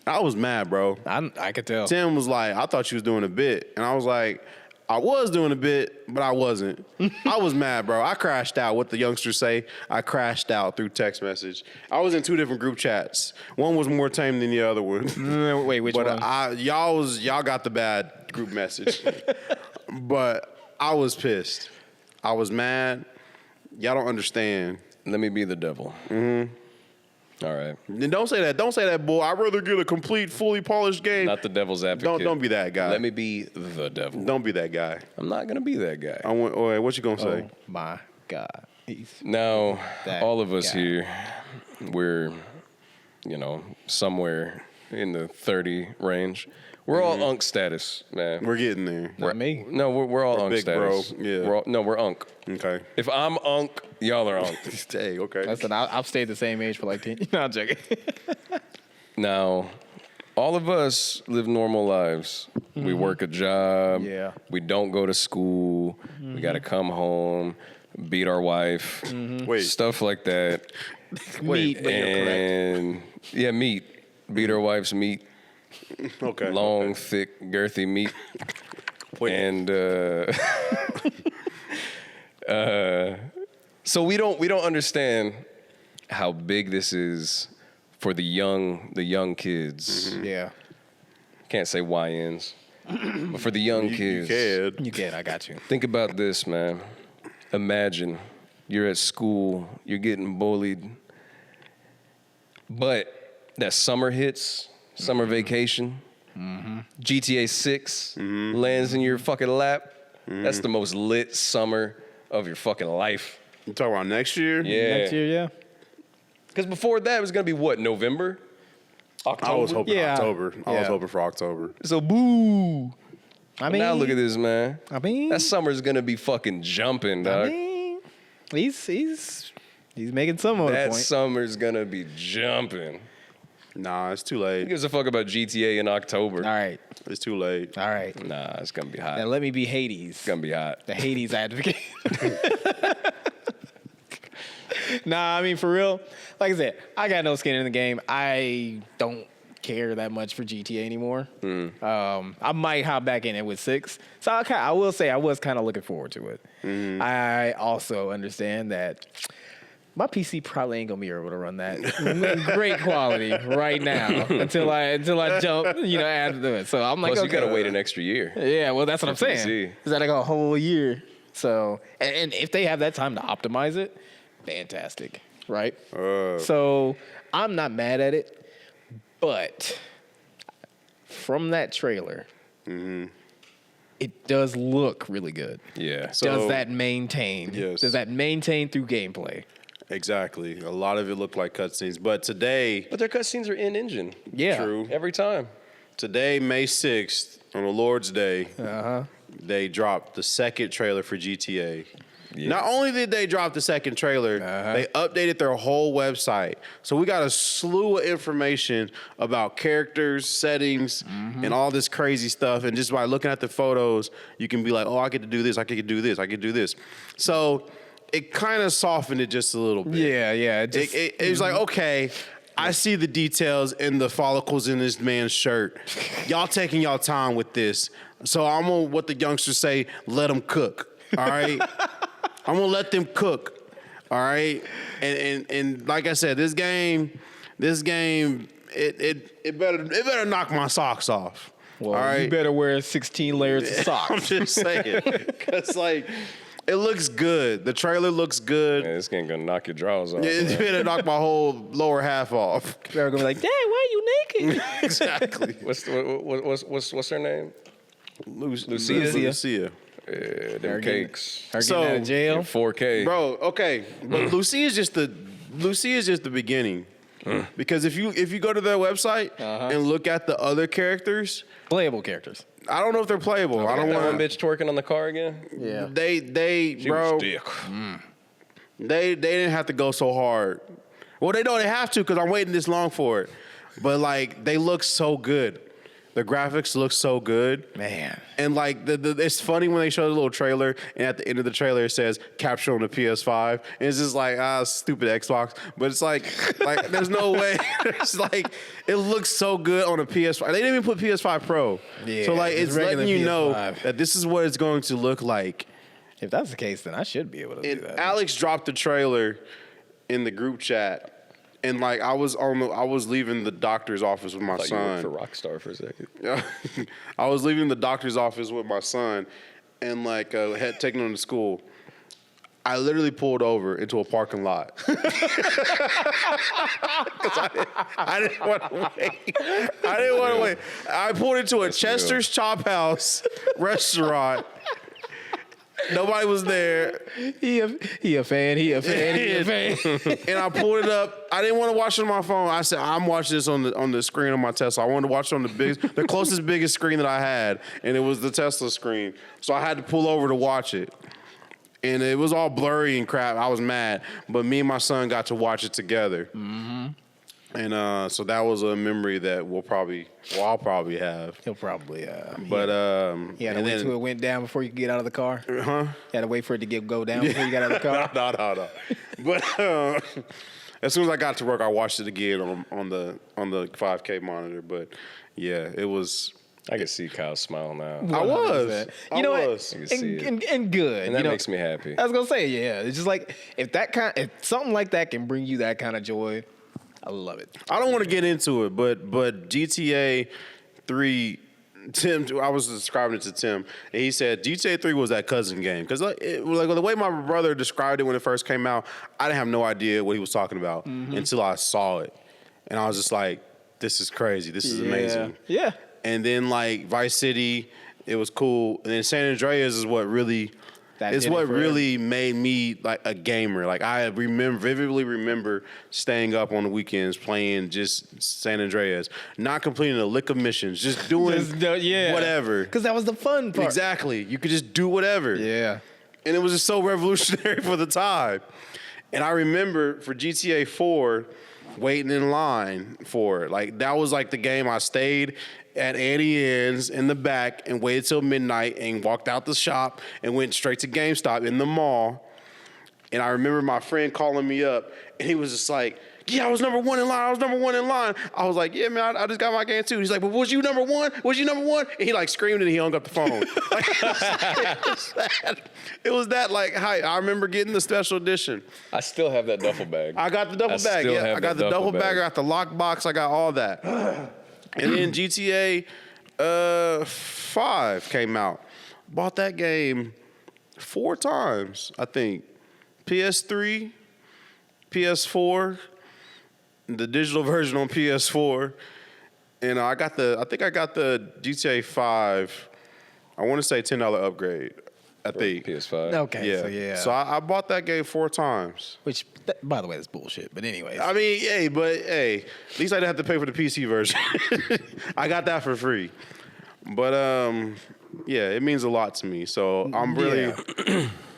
I was mad, bro. I could tell. Tim was like, I thought you was doing a bit. And I was like, I was doing a bit, but I wasn't. I was mad, bro. I crashed out. What the youngsters say, I crashed out through text message. I was in two different group chats. One was more tame than the other one. Wait, which But one? y'all got the bad group message. But I was pissed. I was mad. Y'all don't understand. Let me be the devil. All right. Then don't say that. Don't say that, boy. I'd rather get a complete, fully polished game. Not the devil's advocate. Don't be that guy. Let me be the devil. Don't be that guy. I'm not gonna be that guy. What you gonna say? Oh my God. He's Now, that all of us guy. here, we're, somewhere in the 30 range. We're all unk status, man. We're getting there. not me. No, we're all unk big status. bro, yeah. We're unk. Okay. If I'm unk, y'all are unk. Hey, okay. Listen, I've stayed the same age for like 10 years. No, I'm joking. Now, all of us live normal lives. We work a job. Yeah. We don't go to school. We got to come home, beat our wife. Wait. Stuff like that. Meat, but you're correct. And yeah, meat. Beat our wife's meat. Okay. Long, thick, girthy meat. Wait. And so we don't understand how big this is for the young kids. Yeah. Can't say YNs, but for the young You kids. can. You can. I got you. Think about this, man. Imagine you're at school, you're getting bullied, but that summer hits, summer vacation, GTA 6 lands in your fucking lap. That's the most lit summer of your fucking life. You talking about next year? Yeah. Next year, yeah. Because before that, it was going to be what, November? October? I was hoping Yeah. October. I was Yeah. hoping for October. So, boo. I mean, Now look at this, man. I mean, That summer's going to be fucking jumping, dog. I mean, he's making some of the That point. summer's going to be jumping. Nah, it's too Who late. gives a fuck about GTA in October? All right, It's too late. all right. Nah, it's going to be hot. Now let me be Hades. It's going to be hot. The Hades advocate. Nah, I mean, for real, like I said, I got no skin in the game. I don't care that much for GTA anymore. I might hop back in it with 6. So I will say I was kind of looking forward to it. I also understand that my PC probably ain't gonna be able to run that in great quality right now until I jump, after it. So I'm like, Plus, okay. you got to wait an extra year. Yeah, well, that's what I'm saying. PC. Is that like a whole year? So, and if they have that time to optimize it, fantastic, right? So I'm not mad at it, but from that trailer, it does look really good. Yeah. So- Does that maintain? Yes. Does that maintain through gameplay? Exactly. A lot of it looked like cutscenes. But today, But their cutscenes are in engine. Yeah. True. Every time. today, May 6th, on the Lord's Day, Uh-huh. they dropped the second trailer for GTA. Yeah. Not only did they drop the second trailer, they updated their whole website. So we got a slew of information about characters, settings, and all this crazy stuff. And just by looking at the photos, you can be like, oh, I get to do this, I get to do this, I get to do this. So it kind of softened it just a little bit. Yeah. It was like, okay, I see the details in the follicles in this man's shirt. Y'all taking y'all time with this. So I'm going to, what the youngsters say, let them cook. All right? I'm going to let them cook. All right? And like I said, this game, it better knock my socks off. Well, all right? you better wear 16 layers of socks. I'm just saying. Because, like, it looks good. The trailer looks good. Man, this game gonna knock your drawers off. It's man. gonna knock my whole lower half off. They're gonna be like, "Dad, why are you naked?" Exactly. What's her name? Lucia. Lucia. Yeah, them Her getting- cakes. Her So- getting out of jail. 4K. Bro, okay. But Lucia is just the beginning. Because if you go to their website and look at the other characters, Playable characters. I don't know if they're playable. I don't that one want bitch twerking on the car again. Yeah. they She bro, was dick. they didn't have to go so hard. Well, they know they have to because I'm waiting this long for it. But like they look so good. The graphics look so good. Man. And like it's funny when they show the little trailer, and at the end of the trailer it says capture on the PS5, and it's just like stupid Xbox. But it's like there's no way. It's like it looks so good on a PS5. They didn't even put PS5 Pro. Yeah, so like just it's letting regular you know PS5. that this is what it's going to look like. If that's the case, then I should be able to do And that. Alex dropped the trailer in the group chat. And like I was leaving the doctor's office with my Thought you worked son. for Rockstar for a second. I was leaving the doctor's office with my son, and like had taken him to school. I literally pulled over into a parking lot. Because I didn't want to wait. I didn't want to wait. I pulled into a Chester's Chop House restaurant. Nobody was there. He a fan. And I pulled it up. I didn't want to watch it on my phone. I said, I'm watching this on the screen on my Tesla. I wanted to watch it on the closest, biggest screen that I had, and it was the Tesla screen. So I had to pull over to watch it. And it was all blurry and crap. I was mad. But me and my son got to watch it together. Mm-hmm. And so that was a memory that I'll probably have. He'll probably. But you had to wait till it went down before you could get out of the car. Huh? You had to wait for it to go down before you got out of the car. No. But as soon as I got to work, I watched it again on the 5K monitor. But yeah, it was. I can see Kyle smile now. I was. You know what? And good. And that makes me happy. I was gonna say, yeah. It's just like if something like that can bring you that kind of joy, I love it. I don't want to get into it, but GTA 3, Tim, I was describing it to Tim, and he said GTA 3 was that cousin game. Because like the way my brother described it when it first came out, I didn't have no idea what he was talking about until I saw it. And I was just like, this is crazy. This is amazing. Yeah. And then like Vice City, it was cool. And then San Andreas is what really... It's what really made me like a gamer. Like I vividly remember staying up on the weekends playing just San Andreas, not completing a lick of missions, just doing whatever. Because that was the fun part. Exactly. You could just do whatever. Yeah. And it was just so revolutionary for the time. And I remember for GTA 4, waiting in line for it. Like that was like the game I stayed at Annie Ann's in the back and waited till midnight and walked out the shop and went straight to GameStop in the mall. And I remember my friend calling me up and he was just like, yeah, I was number one in line. I was like, yeah, man, I just got my game too. He's like, but was you number one? And he like screamed and he hung up the phone. Like, it was that like hype. I remember getting the special edition. I still have that duffel bag. I got the duffel bag. Yeah, I got the duffel bag. I got the lockbox. I got all that. And then GTA 5 came out. Bought that game 4 times, I think. PS3, PS4, the digital version on PS4. And I think I got the GTA 5, I want to say $10 upgrade. I think. PS5. Okay, yeah. so yeah. So I bought that game 4 times. Which, by the way, that's bullshit. But anyways. I mean, at least I didn't have to pay for the PC version. I got that for free. But yeah, it means a lot to me. So I'm really,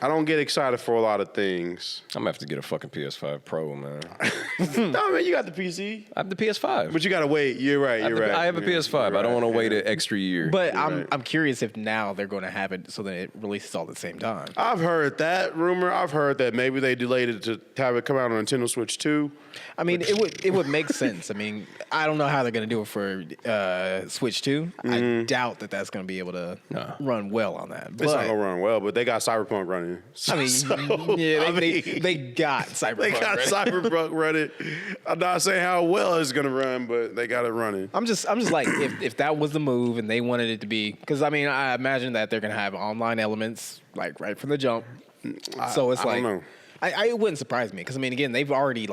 I don't get excited for a lot of things. I'm gonna have to get a fucking PS5 Pro, man. No, man, you got the PC. I have the PS5. But you gotta wait. You're right. I have a PS5. I don't want to wait an extra year. But I'm curious if now they're going to have it so that it releases all at the same time. I've heard that rumor. I've heard that maybe they delayed it to have it come out on Nintendo Switch 2. I mean, it would make sense. I mean, I don't know how they're going to do it for Switch 2. I doubt that that's going to be able to run well on that. It's not going to run well, but they got Cyberpunk running. I mean, they got Cyberpunk. They got Cyberpunk running. I'm not saying how well it's going to run, but they got it running. I'm just like, if that was the move and they wanted it to be, because I mean, I imagine that they're going to have online elements like right from the jump. So it's like, don't know. It wouldn't surprise me because I mean, again, they've already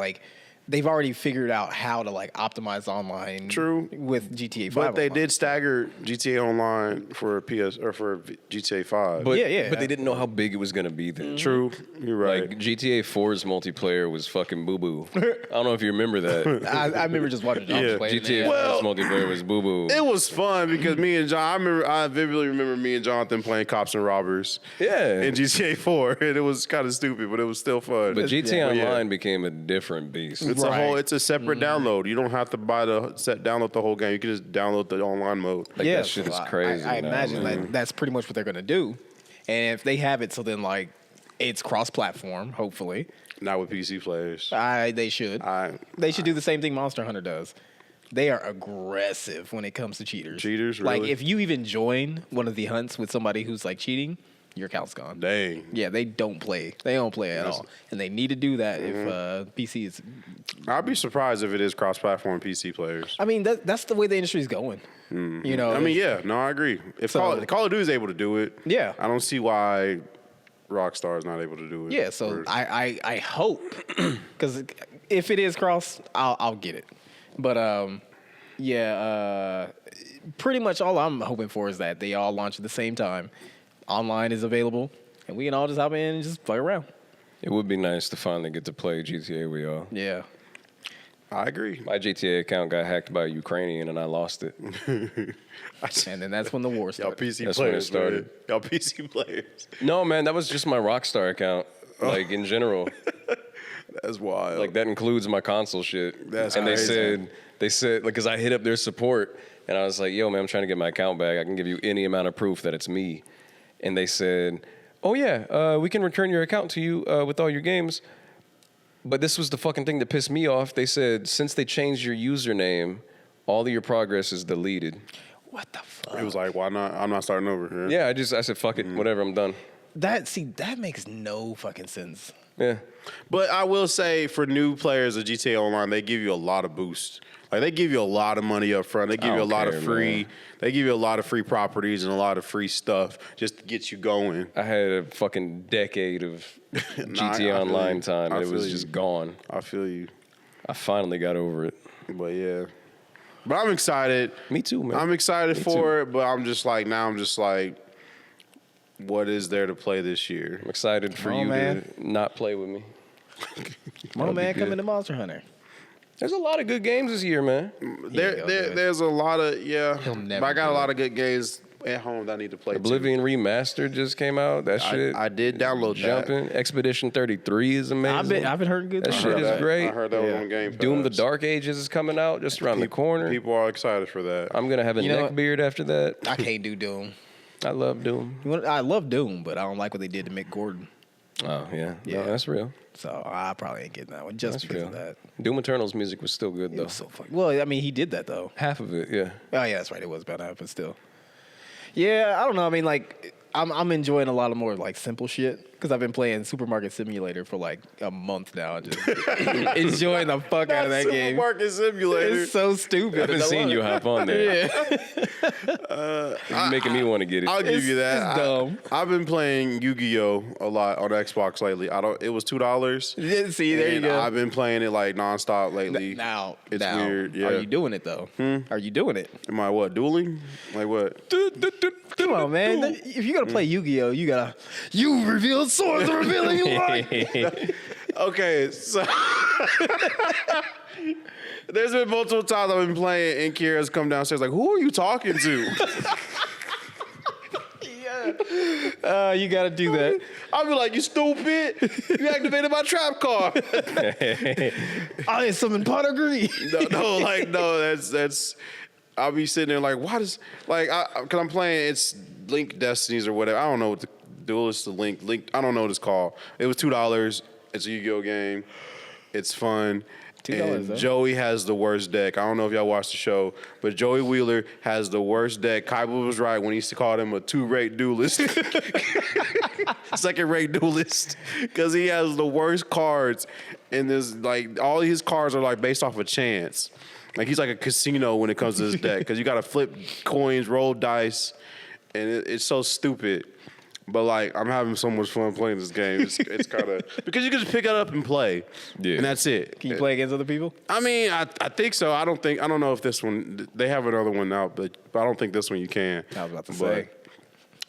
figured out how to like optimize online. True. With GTA 5. But they online. did stagger GTA Online for PS or for GTA 5. But, yeah. But they didn't know how big it was going to be then. True. You're right. Like GTA 4's multiplayer was fucking boo-boo. I don't know if you remember that. I remember just watching John play. GTA 4's multiplayer was boo-boo. It was fun because me and John, I vividly remember me and Jonathan playing Cops and Robbers. Yeah. In GTA 4. And it was kind of stupid, but it was still fun. But GTA Online became a different beast. It's a separate download. You don't have to download the whole game. You can just download the online mode. Like that shit is crazy. I imagine that that's pretty much what they're gonna do. And if they have it, so then like it's cross-platform, hopefully. Not with PC players. They should. They should do the same thing Monster Hunter does. They are aggressive when it comes to cheaters. Cheaters, like really? if you even join one of the hunts with somebody who's like cheating, your account's gone. Dang. Yeah, they don't play. They don't play at all, and they need to do that if PC is. I'd be surprised if it is cross-platform PC players. I mean, that's the way the industry's going. You know. I mean, yeah, no, I agree. If Call of Duty is able to do it, Yeah. I don't see why Rockstar is not able to do it. Yeah, so I hope, because if it is cross, I'll get it. But pretty much all I'm hoping for is that they all launch at the same time. Online is available, and we can all just hop in and just play around. It would be nice to finally get to play GTA with y'all. Yeah. I agree. My GTA account got hacked by a Ukrainian and I lost it. And then that's when the war Y'all started. PC That's when it players, started. man. Y'all PC players. No, man, that was just my Rockstar account. Like in general. That's wild. Like that includes my console shit. That's and crazy. they said, like, cause I hit up their support and I was like, yo, man, I'm trying to get my account back. I can give you any amount of proof that it's me. And they said, oh yeah, we can return your account to you with all your games. But this was the fucking thing that pissed me off. They said, since they changed your username, all of your progress is deleted. What the fuck? It was like, why not? I'm not starting over. Yeah, I said, fuck it, whatever, I'm done. That makes no fucking sense. Yeah. But I will say, for new players of GTA Online, they give you a lot of boost. Like, they give you a lot of money up front. They give you a lot of free. Man. They give you a lot of free properties and a lot of free stuff just to get you going. I had a fucking decade of GTA Online time. I It feel was you. just gone. I feel you. I finally got over it. But yeah. But I'm excited. Me too, man. I'm excited Me for it, but I'm just like, what is there to play this year? I'm excited for Come on, you man. to not play with me. Come on, man, be come good. into Monster Hunter. There's a lot of good games this year, man. He'll do it. There's a lot of, He'll but never I got do a lot it. of good games at home that I need to play. Oblivion Remastered just came out. That shit. I did download that. jumping. Expedition 33 is amazing. I've been hearing good That things. shit Heard is that. great. I heard that was Yeah. on Game Pass. Doom: The Dark Ages is coming out just around the corner. People are excited for that. I'm gonna have a You know neck what? beard after that. I can't do Doom. I love Doom. I love Doom, but I don't like what they did to Mick Gordon. Oh yeah, Yeah. No, that's real. So I probably ain't getting that one just That's because real. of that. Doom Eternal's music was still good It though. was so fucking. Well, I mean, he did that though. Half of it, yeah. Oh yeah, that's right. It was about that, but still. Yeah, I don't know. I mean, like, I'm enjoying a lot of more like simple shit because I've been playing Supermarket Simulator for like a month now, just enjoying the fuck out of that game. Supermarket Simulator. It's so stupid. I've been I seeing love you it. hop on there. Yeah, You're making me want to get it. I'll give It's- you that. it's dumb. I've been playing Yu-Gi-Oh a lot on Xbox lately. It was $2. Yeah, see, there you go. I've been playing it like nonstop lately. Now, it's now, weird. Yeah. Are you doing it though? Are you doing it? Am I what, dueling? Like what? Come on, man. If you're gonna play Yu-Gi-Oh, you reveal swords revealing you light. Okay, so there's been multiple times I've been playing and Kira's come downstairs like, who are you talking to? You gotta do that. I'll be like, you stupid. You activated my trap card. I summoned pot of greed. No, that's I'll be sitting there like, why does, like, because I'm playing, it's Link Destinies or whatever. I don't know what the duelist, the Link, I don't know what it's called. It was $2. It's a Yu-Gi-Oh game. It's fun. $2 And though. Joey has the worst deck. I don't know if y'all watched the show, but Joey Wheeler has the worst deck. Kaiba was right when he used to call him a two-rate duelist. Second-rate duelist. Because he has the worst cards. And there's like, all his cards are like based off of chance. Like he's like a casino when it comes to this deck. Because you got to flip coins, roll dice. And it's so stupid. But like, I'm having so much fun playing this game. It's kind of because you can just pick it up and play, Yeah. and that's it. Can you play against other people? I mean, I think so. I don't know if this one they have another one out, but I don't think this one you can. I was about to But, say.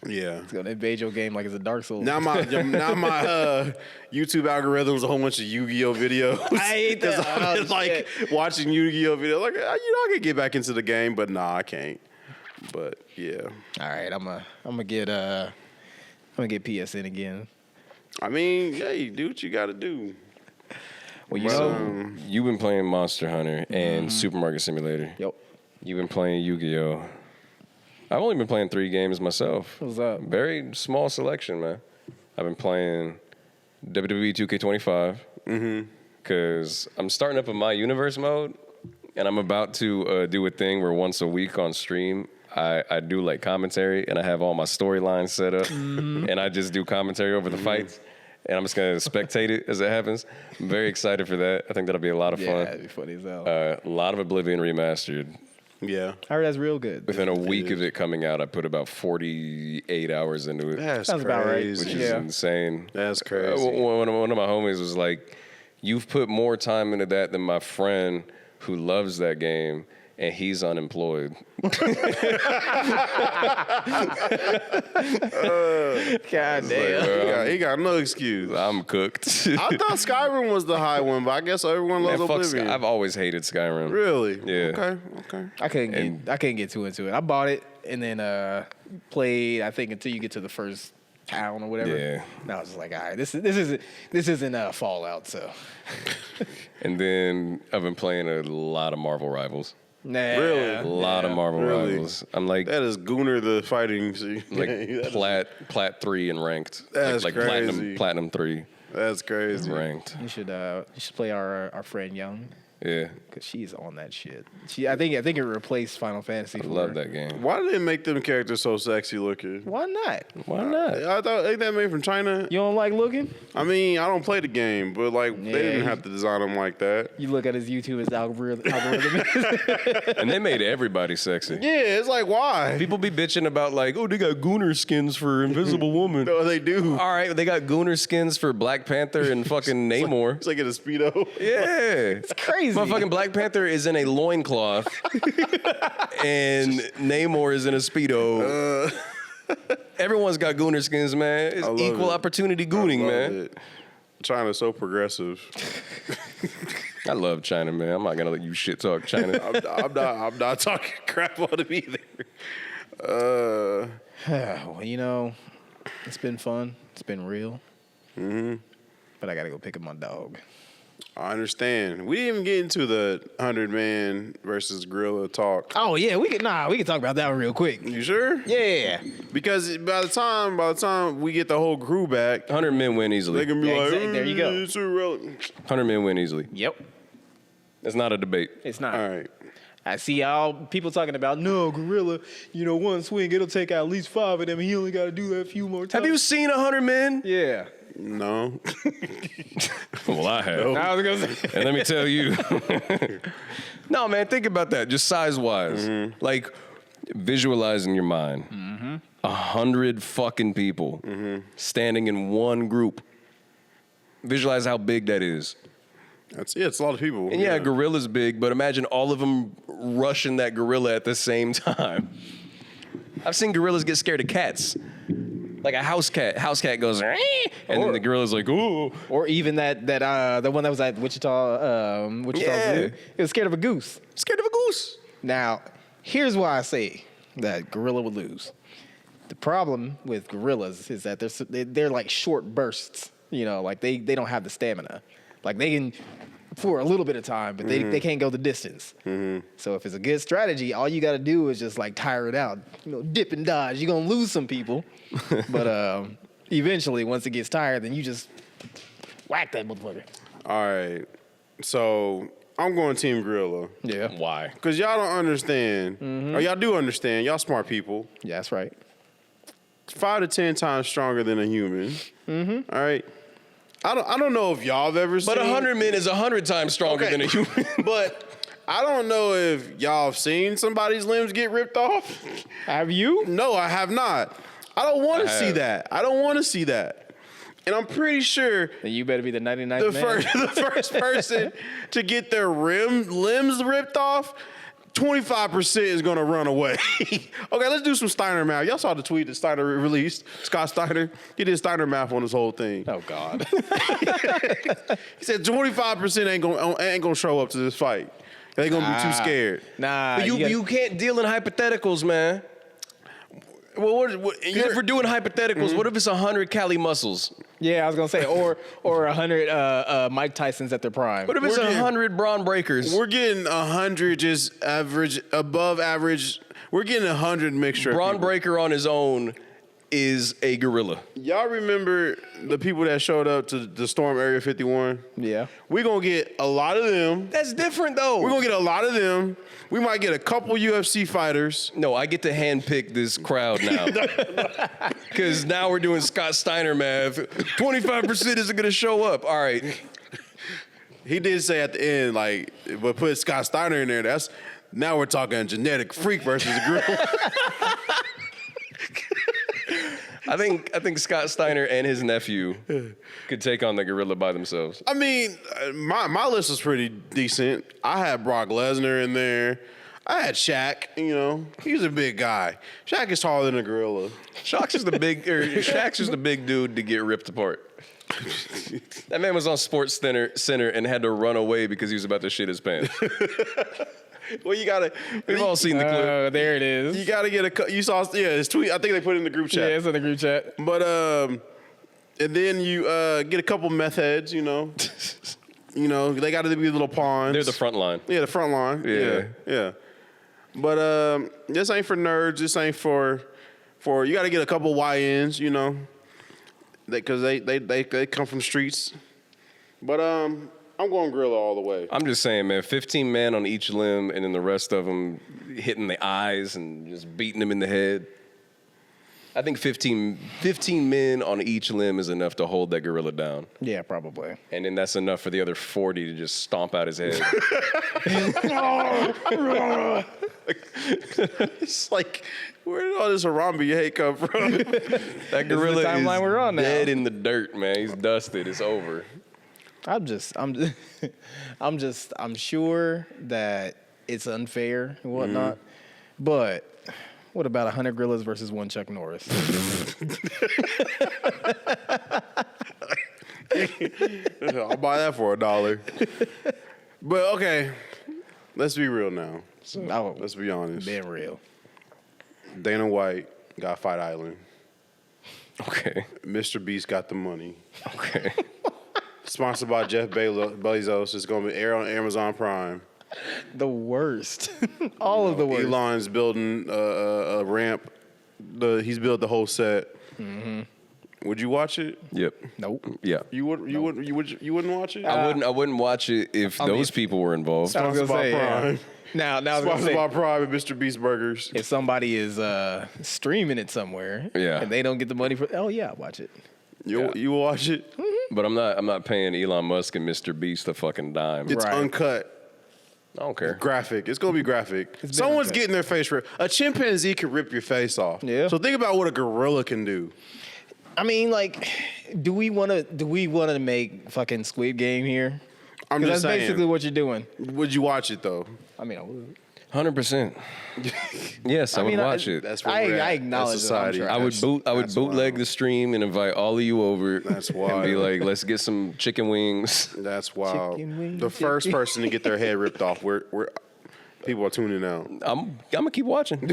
yeah. It's gonna invade your game like it's a Dark Souls. Now my YouTube algorithm's a whole bunch of Yu-Gi-Oh videos. I hate that. Because I've been like watching Yu-Gi-Oh videos. Like, I could get back into the game, but nah, I can't. But yeah. All right, I'm gonna get PSN again. I mean, hey, do what you got to do. Well, you But, know, You've been playing Monster Hunter and Supermarket Simulator. yep. You've been playing Yu-Gi-Oh. I've only been playing 3 games myself. What's up? Very small selection, man. I've been playing WWE 2K25 because I'm starting up in my universe mode, and I'm about to do a thing where once a week on stream, I do like commentary, and I have all my storylines set up, and I just do commentary over the fights, and I'm just gonna spectate it as it happens. I'm very excited for that. I think that'll be a lot of Yeah, fun. it'd be funny as hell. A lot of Oblivion Remastered. Yeah. I heard that's real good. Within a week of it coming out, I put about 48 hours into it. That's Sounds about right. crazy. Which is Yeah. insane. That's crazy. One of my homies was like, "You've put more time into that than my friend who loves that game, and he's unemployed." God damn. He got no excuse. I'm cooked. I thought Skyrim was the high one, but I guess everyone loves Man, fuck Oblivion. I've always hated Skyrim. Really? Yeah. Okay. I couldn't get too into it. I bought it and then played. I think until you get to the first town or whatever. Yeah. And I was just like, all right, this isn't Fallout. So. And then I've been playing a lot of Marvel Rivals. Nah. Really? A lot of Marvel Really? Rivals. I'm like That is Gunnar the fighting. plat 3 and ranked. That's like crazy. platinum 3 That's crazy. ranked. You should play our friend Young. Yeah. Cause she's on that shit. I think it replaced Final Fantasy. I love that game. Why did they make them characters so sexy looking? Why not? Why not? I thought ain't that made from China? You don't like looking? I mean, I don't play the game, but like Yeah, they didn't have to design them like that. You look at his YouTube, his algorithm. And they made everybody sexy. Yeah, it's like why? People be bitching about like, oh, they got Gunnar skins for Invisible Woman. No, they do. All right, they got Gunnar skins for Black Panther and fucking Namor. It's like in a speedo. Yeah. It's crazy. Motherfucking Black Panther is in a loincloth and Namor is in a Speedo. Everyone's got Gunnar skins, man. It's love equal it. opportunity gooning, Love man. it. China's so progressive. I love China, man. I'm not gonna let you shit talk China. I'm not talking crap on it either. Well, you know, it's been fun. It's been real. Mm-hmm. But I gotta go pick up my dog. I understand. We didn't even get into the 100-man versus gorilla talk. Oh yeah, we can talk about that one real quick. You sure? Yeah. Because by the time we get the whole crew back, 100 men win they easily. can be Yeah, like, exactly. There you go. It's irrelevant. 100 men win easily. Yep. It's not a debate. It's not. All right. I see all people talking about no gorilla. You know, one swing it'll take out at least 5 of them. And he only got to do that a few more times. Have you seen 100 men? Yeah. No. Well, I have. I was gonna say. And let me tell you. No, man, think about that. Just size-wise. Like, visualize in your mind. 100 fucking people standing in one group. Visualize how big that is. It's a lot of people. And yeah, gorilla's big, but imagine all of them rushing that gorilla at the same time. I've seen gorillas get scared of cats. Like a house cat. House cat goes, "Ree!" And then the gorilla's like, ooh. Or even the one that was at Wichita Yeah. Zoo. It was scared of a goose. Scared of a goose. Now, here's why I say that gorilla would lose. The problem with gorillas is that they're like short bursts. You know, like they don't have the stamina. Like they can for a little bit of time, but they can't go the distance. So if it's a good strategy, all you got to do is just like tire it out. You know, dip and dodge. You're gonna lose some people, but eventually, once it gets tired, then you just whack that motherfucker. All right. So I'm going Team Gorilla. Yeah. Why? Because y'all don't understand. Or y'all do understand. Y'all smart people. Yeah, that's right. 5 to 10 times stronger than a human. All right. I don't know if y'all have ever seen. But 100 men is 100 times stronger than a human. But I don't know if y'all have seen somebody's limbs get ripped off. Have you? No, I have not. I don't want to I see have. that. I don't want to see that. And I'm pretty sure Then you better be the 99th man. the first person to get their limbs ripped off, 25% is going to run away. Okay, let's do some Steiner math. Y'all saw the tweet that Steiner released, Scott Steiner. He did Steiner math on this whole thing. Oh God. He said 25% ain't gonna show up to this fight. They gonna be too scared. Nah. But you can't deal in hypotheticals, man. Well, Because if we're doing hypotheticals, what if it's 100 Cali muscles? Yeah, I was gonna say, or 100 Mike Tysons at their prime. What if it's We're getting- 100 Braun Breakers? we're getting 100 just average, above average. We're getting 100 mixture. of Braun people. Breaker on his own is a gorilla. Y'all remember the people that showed up to the Storm Area 51? Yeah. We're gonna get a lot of them. That's different, though. We're gonna get a lot of them. We might get a couple UFC fighters. No, I get to handpick this crowd now. Because now we're doing Scott Steiner math. 25% isn't going to show up. All right. He did say at the end, like, but put Scott Steiner in there. Now we're talking a genetic freak versus a gorilla. I think Scott Steiner and his nephew could take on the gorilla by themselves. I mean, my list was pretty decent. I had Brock Lesnar in there. I had Shaq, you know. He's a big guy. Shaq is taller than a gorilla. Shaq's just the big dude to get ripped apart. That man was on Sports Center and had to run away because he was about to shit his pants. Well, We've all seen the clip. Oh, there it is. You gotta get you saw, his tweet. I think they put it in the group chat. Yeah, it's in the group chat. But, and then you get a couple meth heads, you know. You know, they got to be little pawns. They're the front line. Yeah, the front line. Yeah. But this ain't for nerds. This ain't for you got to get a couple YNs, you know, because they come from the streets. But I'm going gorilla all the way. I'm just saying, man, 15 men on each limb and then the rest of them hitting the eyes and just beating them in the head. I think 15 men on each limb is enough to hold that gorilla down. Yeah, probably. And then that's enough for the other 40 to just stomp out his head. It's like, where did all this Harambe hate come from? That gorilla the timeline we're on now. dead in the dirt, man. He's dusted. It's over. I'm sure that it's unfair and whatnot, but what about 100 gorillas versus one Chuck Norris? I'll buy that for $1. But okay, let's be real now. Let's be honest. Being real. Dana White got Fight Island. Okay. Mr. Beast got the money. Okay. Sponsored by Jeff Bezos. It's going to be air on Amazon Prime. The worst. All of the worst. Elon's building a ramp. He's built the whole set. Mm-hmm. Would you watch it? Yep. Nope. Yeah. You wouldn't watch it? I wouldn't watch it if those people were involved. I was Sponsored gonna by say, Prime. yeah. Now I was gonna Sponsored say, by Prime and Mr. Beast Burgers. if somebody is streaming it somewhere, Yeah. and they don't get the money for, oh yeah, I'll watch it. You will watch it? But I'm not paying Elon Musk and Mr. Beast a fucking dime. It's Right. uncut. I don't care. Graphic. It's gonna be graphic. been Someone's uncut. getting their face ripped. A chimpanzee can rip your face off. Yeah. So think about what a gorilla can do. I mean, like, do we want to make fucking Squid Game here? I'm 'Cause just that's saying. basically what you're doing. Would you watch it though? I mean, I would. 100%. Yes, I would watch it. That's where I we're at. acknowledge That's that I'm society. sure. I would That's bootleg wild. the stream and invite all of you over. That's And wild. be like, let's get some chicken wings. That's wild. Chicken wings, The first chicken- person to get their head ripped off, we're people are tuning out. I'm gonna keep watching.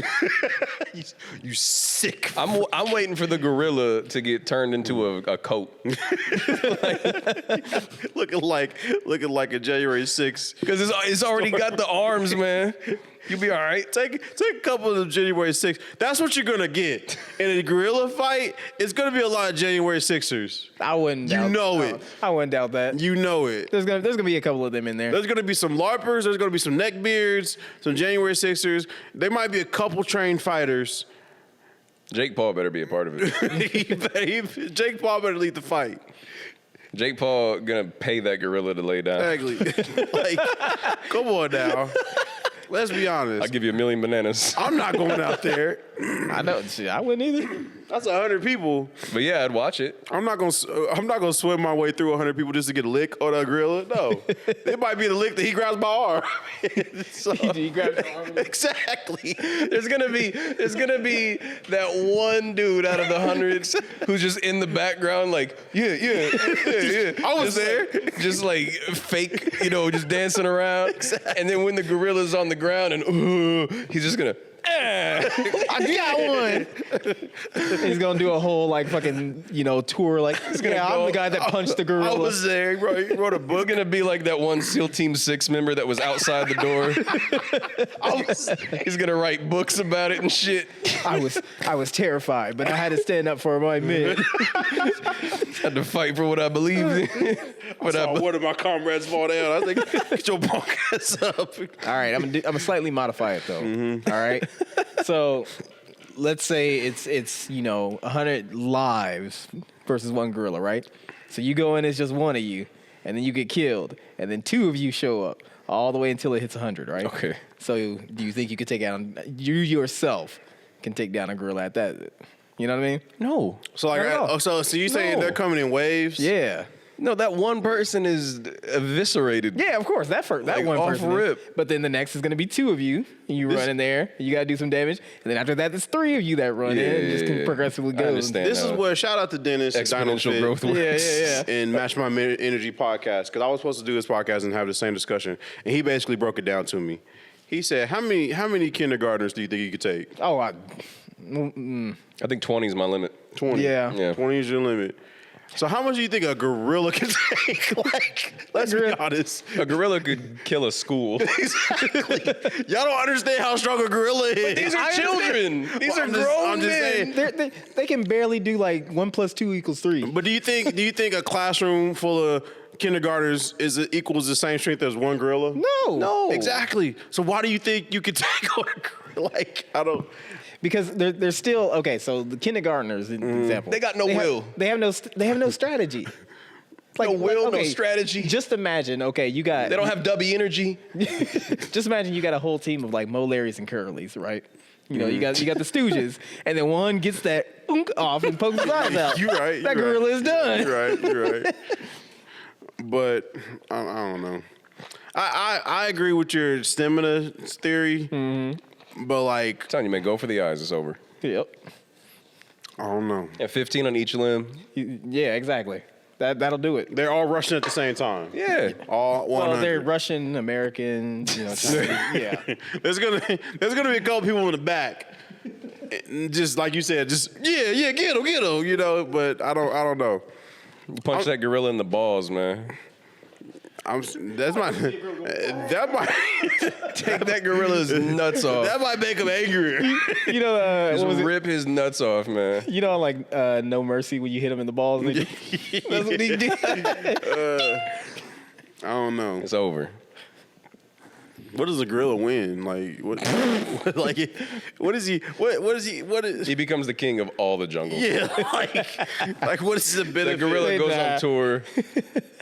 You sick. I'm waiting for the gorilla to get turned into a coat looking like a January 6th. because it's already got the arms, man. You'll be all right. Take a couple of January 6th. That's what you're gonna get in a gorilla fight. It's gonna be a lot of January 6ers. I wouldn't. You doubt, know it. I wouldn't doubt that. You know it. There's gonna be a couple of them in there. There's gonna be some LARPers. There's gonna be some neckbeards, some January 6ers. There might be a couple trained fighters. Jake Paul better be a part of it. Jake Paul better lead the fight. Jake Paul gonna pay that gorilla to lay down. Exactly. Like, come on now. Let's be honest. I'll give you 1,000,000 bananas. I'm not going out there. I know. Shit, I wouldn't either. That's 100 people. But yeah, I'd watch it. I'm not gonna swim my way through 100 people just to get a lick on a gorilla. No, it might be the lick that he grabs my arm. So- He grabs your arm. exactly. There's gonna be that one dude out of the hundreds who's just in the background, like yeah. I was Just there. like, just like fake, just dancing around. And then when the gorilla's on the ground and he's just gonna. I got one. He's gonna do a whole like fucking tour. Like I'm go- the guy that punched the I gorilla. was there, bro. He wrote a It's book. gonna be like that one SEAL Team 6 member that was outside the door. He's gonna write books about it and shit. I was terrified, but I had to stand up for my men. Had to fight for what I believed in. What I Saw one of my comrades fall down. I was like, get your punk ass up. All right, I'm gonna slightly modify it though. Mm-hmm. All right, so let's say it's 100 lives versus one gorilla, right? So you go in as just one of you. and then you get killed, and then 2 of you show up all the way until it hits 100, right? Okay. So do you think you could take down, you yourself can take down a gorilla at that? You know what I mean? No. So like, Not at all. so you saying they're coming in waves? Yeah. No, that one person is eviscerated. Yeah, of course. That Like, one off person. is. rip. But then the next is going to be 2 of you. And you run in there. You got to do some damage. And then after that, there's 3 of you that run in and just can progressively I go. understand. This is where shout out to Dennis, Exponential growth works. Yeah. and Match My Energy podcast, because I was supposed to do this podcast and have the same discussion, and he basically broke it down to me. He said, "How many kindergartners do you think you could take?" Oh, I think 20 is my limit. 20. Yeah. 20 is your limit. So how much do you think a gorilla can take? Like, let's be honest. A gorilla could kill a school. Exactly. Y'all don't understand how strong a gorilla is. These are children. These are grown I'm just men. saying. they can barely do like 1 + 2 = 3. But do you think a classroom full of kindergartners equals the same strength as one gorilla? No. Exactly. So why do you think you could take on a gorilla? Like, I don't. Because they're still okay. So the kindergartners, example, They got no will. They have no strategy. No will, no strategy. Just imagine, okay, you got. They don't have W energy. Just imagine you got a whole team of like Mo Larrys and Curlys, right? You know, you got the Stooges, and then one gets that off and pokes his eyes out. You're right. That gorilla is done. You're right. But I don't know. I agree with your stamina theory, but like, I'm telling you, man, go for the eyes. It's over. Yep. I don't know. And 15 on each limb. Yeah, exactly. That'll do it. They're all rushing at the same time. Yeah. All 100. Well, they're Russian, American, Chinese. Yeah. There's gonna be a couple people in the back, and just like you said, just get him, you know. But I don't know. Punch that gorilla in the balls, man. That might Take that gorilla's nuts off. that might make him angrier. You know, Just what was it? rip his nuts off, man. You know, like No Mercy when you hit him in the balls. Nigga? That's what he did. I don't know. It's over. What does a gorilla win? Like what? What is he? What is he? What is? He becomes the king of all the jungles. Yeah, like what is the The benefit? gorilla goes Nah. on tour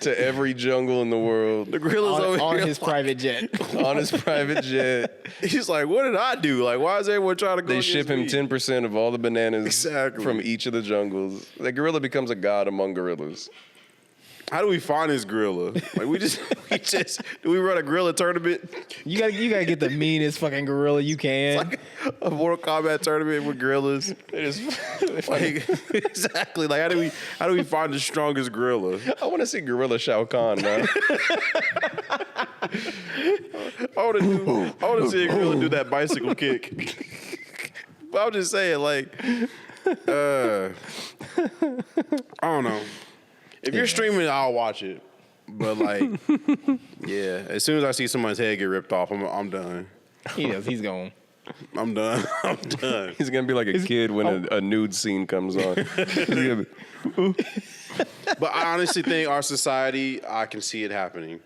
to every jungle in the world The gorilla's over on here his private jet. on his private jet. He's like, what did I do? Like, why is everyone trying to go? They ship him against me? 10% of all the bananas Exactly. from each of the jungles. The gorilla becomes a god among gorillas. How do we find this gorilla? Like, we just do we run a gorilla tournament? You gotta get the meanest fucking gorilla you can. Like a Mortal Kombat tournament with gorillas. Like, exactly. Like, how do we find the strongest gorilla? I want to see Gorilla Shao Kahn, man. I want to see a gorilla do that bicycle kick. But I'm just saying, like, I don't know. If you're streaming, I'll watch it. But like, yeah, as soon as I see somebody's head get ripped off, I'm done. He's gone. I'm done. I'm done. He's going to be like a kid when a nude scene comes on. He's gonna be- But I honestly think our society, I can see it happening.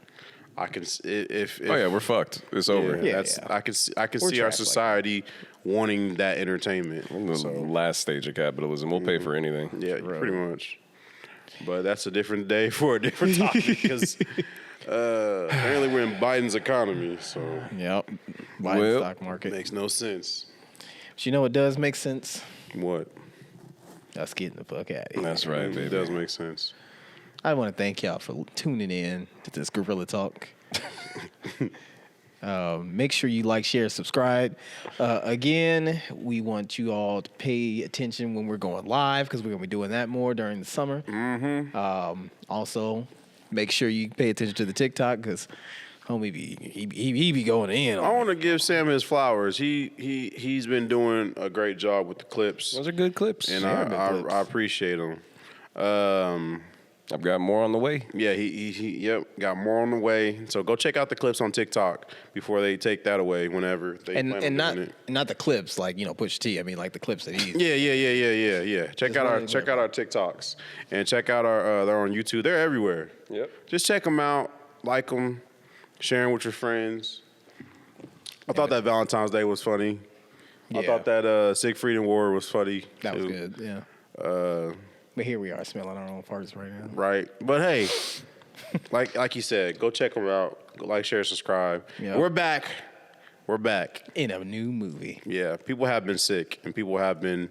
I can if oh, yeah, we're fucked. It's over. Yeah. I can see our trash like society wanting that entertainment. We're in the last stage of capitalism. We'll pay for anything. Yeah, pretty much. But that's a different day for a different topic because apparently we're in Biden's economy, so Yep. Buy Well, the stock market. makes no sense. But you know what does make sense? What? Us getting the fuck out of here. That's right, It baby. does make sense. I want to thank y'all for tuning in to this Gorilla Talk. Make sure you like, share, subscribe. Again, we want you all to pay attention when we're going live because we're going to be doing that more during the summer. Also, make sure you pay attention to the TikTok because homie he be going in. I want to give Sam his flowers. He's been doing a great job with the clips, Those are good clips. and Sharing the clips. I appreciate him. I've got more on the way. Yeah, he got more on the way. So go check out the clips on TikTok before they take that away whenever they plan on and doing it. not the clips like Push T. I mean like the clips that he. Yeah. Check out our TikToks and check out our they're on YouTube. They're everywhere. Yep. Just check them out, like them, share them with your friends. I thought that Valentine's Day was funny. I Yeah. thought that Siegfried and War was funny. That was too. good. Yeah. But here we are smelling our own farts right now. Right, but hey, like you said, go check them out. Go like, share, subscribe. Yep. We're back. We're back. In a new movie. Yeah, people have been sick, and people have been.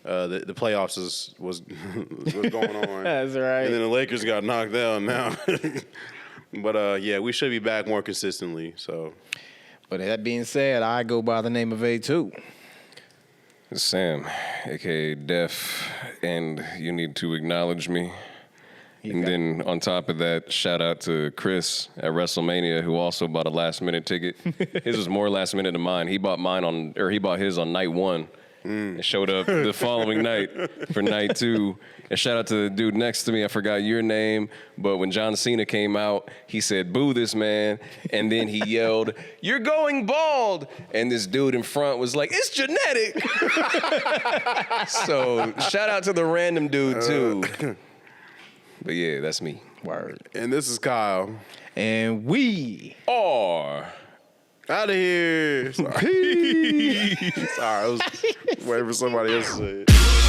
The playoffs was going on. That's right. And then the Lakers got knocked down now. But yeah, we should be back more consistently. So, But that being said, I go by the name of A2. Sam, aka Def, and you need to acknowledge me. And then on top of that, shout out to Chris at Wrestlemania, who also bought a last minute ticket. His was more last minute than mine. He bought his on night 1. And showed up the following night for night 2. And shout out to the dude next to me. I forgot your name, but when John Cena came out, he said, "Boo this man." And then he yelled, "You're going bald." And this dude in front was like, "It's genetic." So shout out to the random dude too. But yeah, that's me. Word. and this is Kyle. And we Or Out of here. Sorry. Sorry, I was waiting for somebody else to say it.